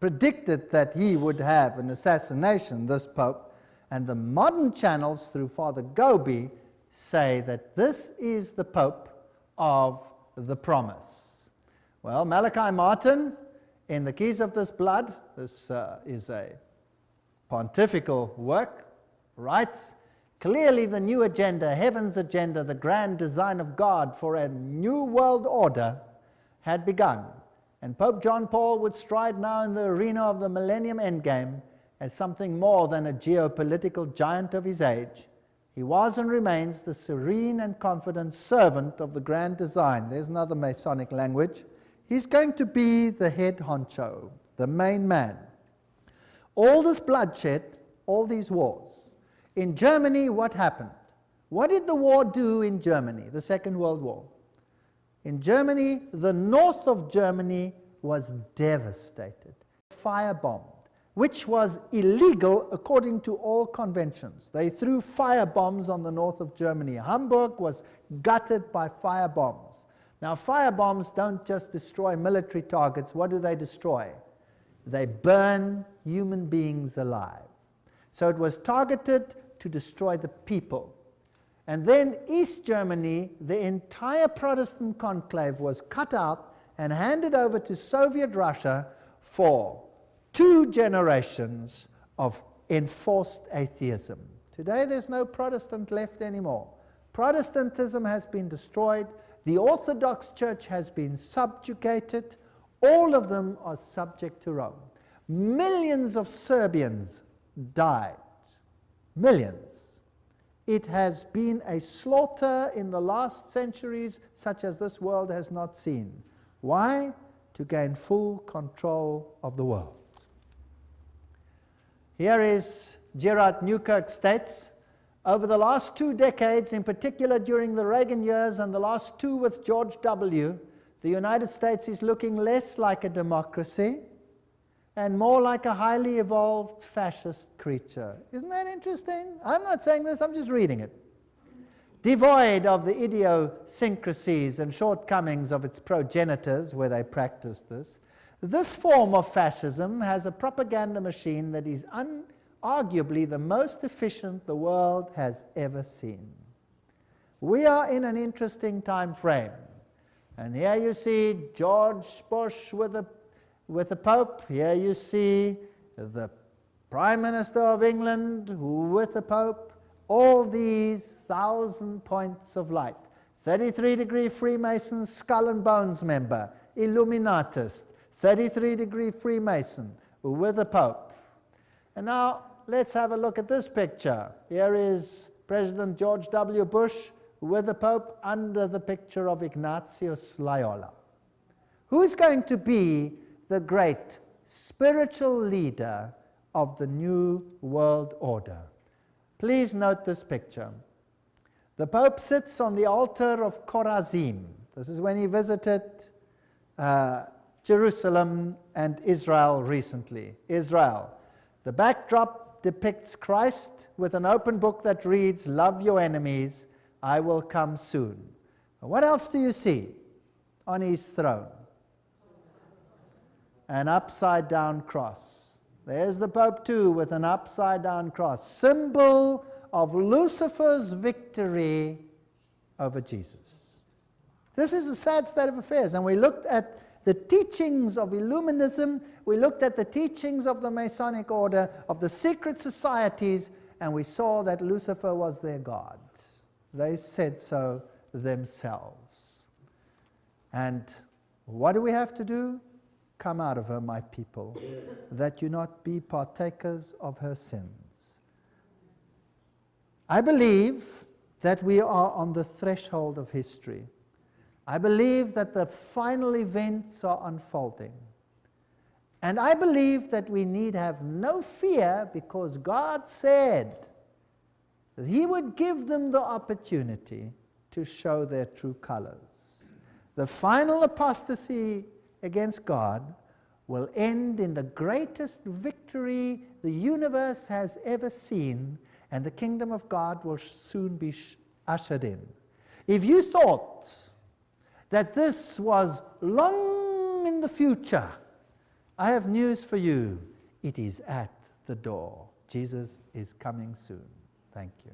predicted that he would have an assassination, this Pope, and the modern channels through Father Gobi say that this is the Pope of the promise. Well, Malachi Martin, in The Keys of This Blood, this is a pontifical work, writes, clearly the new agenda, heaven's agenda, the grand design of God for a new world order had begun. And Pope John Paul would stride now in the arena of the Millennium Endgame as something more than a geopolitical giant of his age. He was and remains the serene and confident servant of the grand design. There's another Masonic language. He's going to be the head honcho, the main man. All this bloodshed, all these wars. In Germany, what happened? What did the war do in Germany, the Second World War? In Germany, the north of Germany was devastated, firebombed, which was illegal according to all conventions. They threw firebombs on the north of Germany. Hamburg was gutted by firebombs. Now, firebombs don't just destroy military targets. What do they destroy? They burn human beings alive. So it was targeted to destroy the people. And then East Germany, the entire Protestant conclave was cut out and handed over to Soviet Russia for 2 generations of enforced atheism. Today there's no Protestant left anymore. Protestantism has been destroyed. The Orthodox Church has been subjugated. All of them are subject to Rome. Millions of Serbians died. Millions. It has been a slaughter in the last centuries such as this world has not seen. Why? To gain full control of the world. Here is Gerard Newkirk states, over the last 2 decades, in particular during the Reagan years and the last 2 with George W., the United States is looking less like a democracy and more like a highly evolved fascist creature. Isn't that interesting? I'm not saying this, I'm just reading it. Devoid of the idiosyncrasies and shortcomings of its progenitors, where they practiced this, this form of fascism has a propaganda machine that is arguably the most efficient the world has ever seen. We are in an interesting time frame. And here you see George Bush with the Pope. Here you see the Prime Minister of England with the Pope. All these 1,000 points of light. 33-degree Freemason, skull and bones member, Illuminatist. 33-degree Freemason with the Pope. And now let's have a look at this picture. Here is President George W. Bush with the Pope under the picture of Ignatius Loyola. Who's going to be the great spiritual leader of the New World Order? Please note this picture. The Pope sits on the altar of Chorazim. This is when he visited Jerusalem and Israel recently. Israel. The backdrop depicts Christ with an open book that reads, "Love your enemies, I will come soon." What else do you see on his throne? An upside-down cross. There's the Pope too with an upside-down cross, symbol of Lucifer's victory over Jesus. This is a sad state of affairs, and we looked at the teachings of Illuminism, we looked at the teachings of the Masonic Order, of the secret societies, and we saw that Lucifer was their god. They said so themselves. And what do we have to do? Come out of her, my people, that you not be partakers of her sins. I believe that we are on the threshold of history. I believe that the final events are unfolding. And I believe that we need have no fear, because God said that He would give them the opportunity to show their true colors. The final apostasy against God will end in the greatest victory the universe has ever seen, and the kingdom of God will soon be ushered in. If you thought that this was long in the future, I have news for you. It is at the door. Jesus is coming soon. Thank you.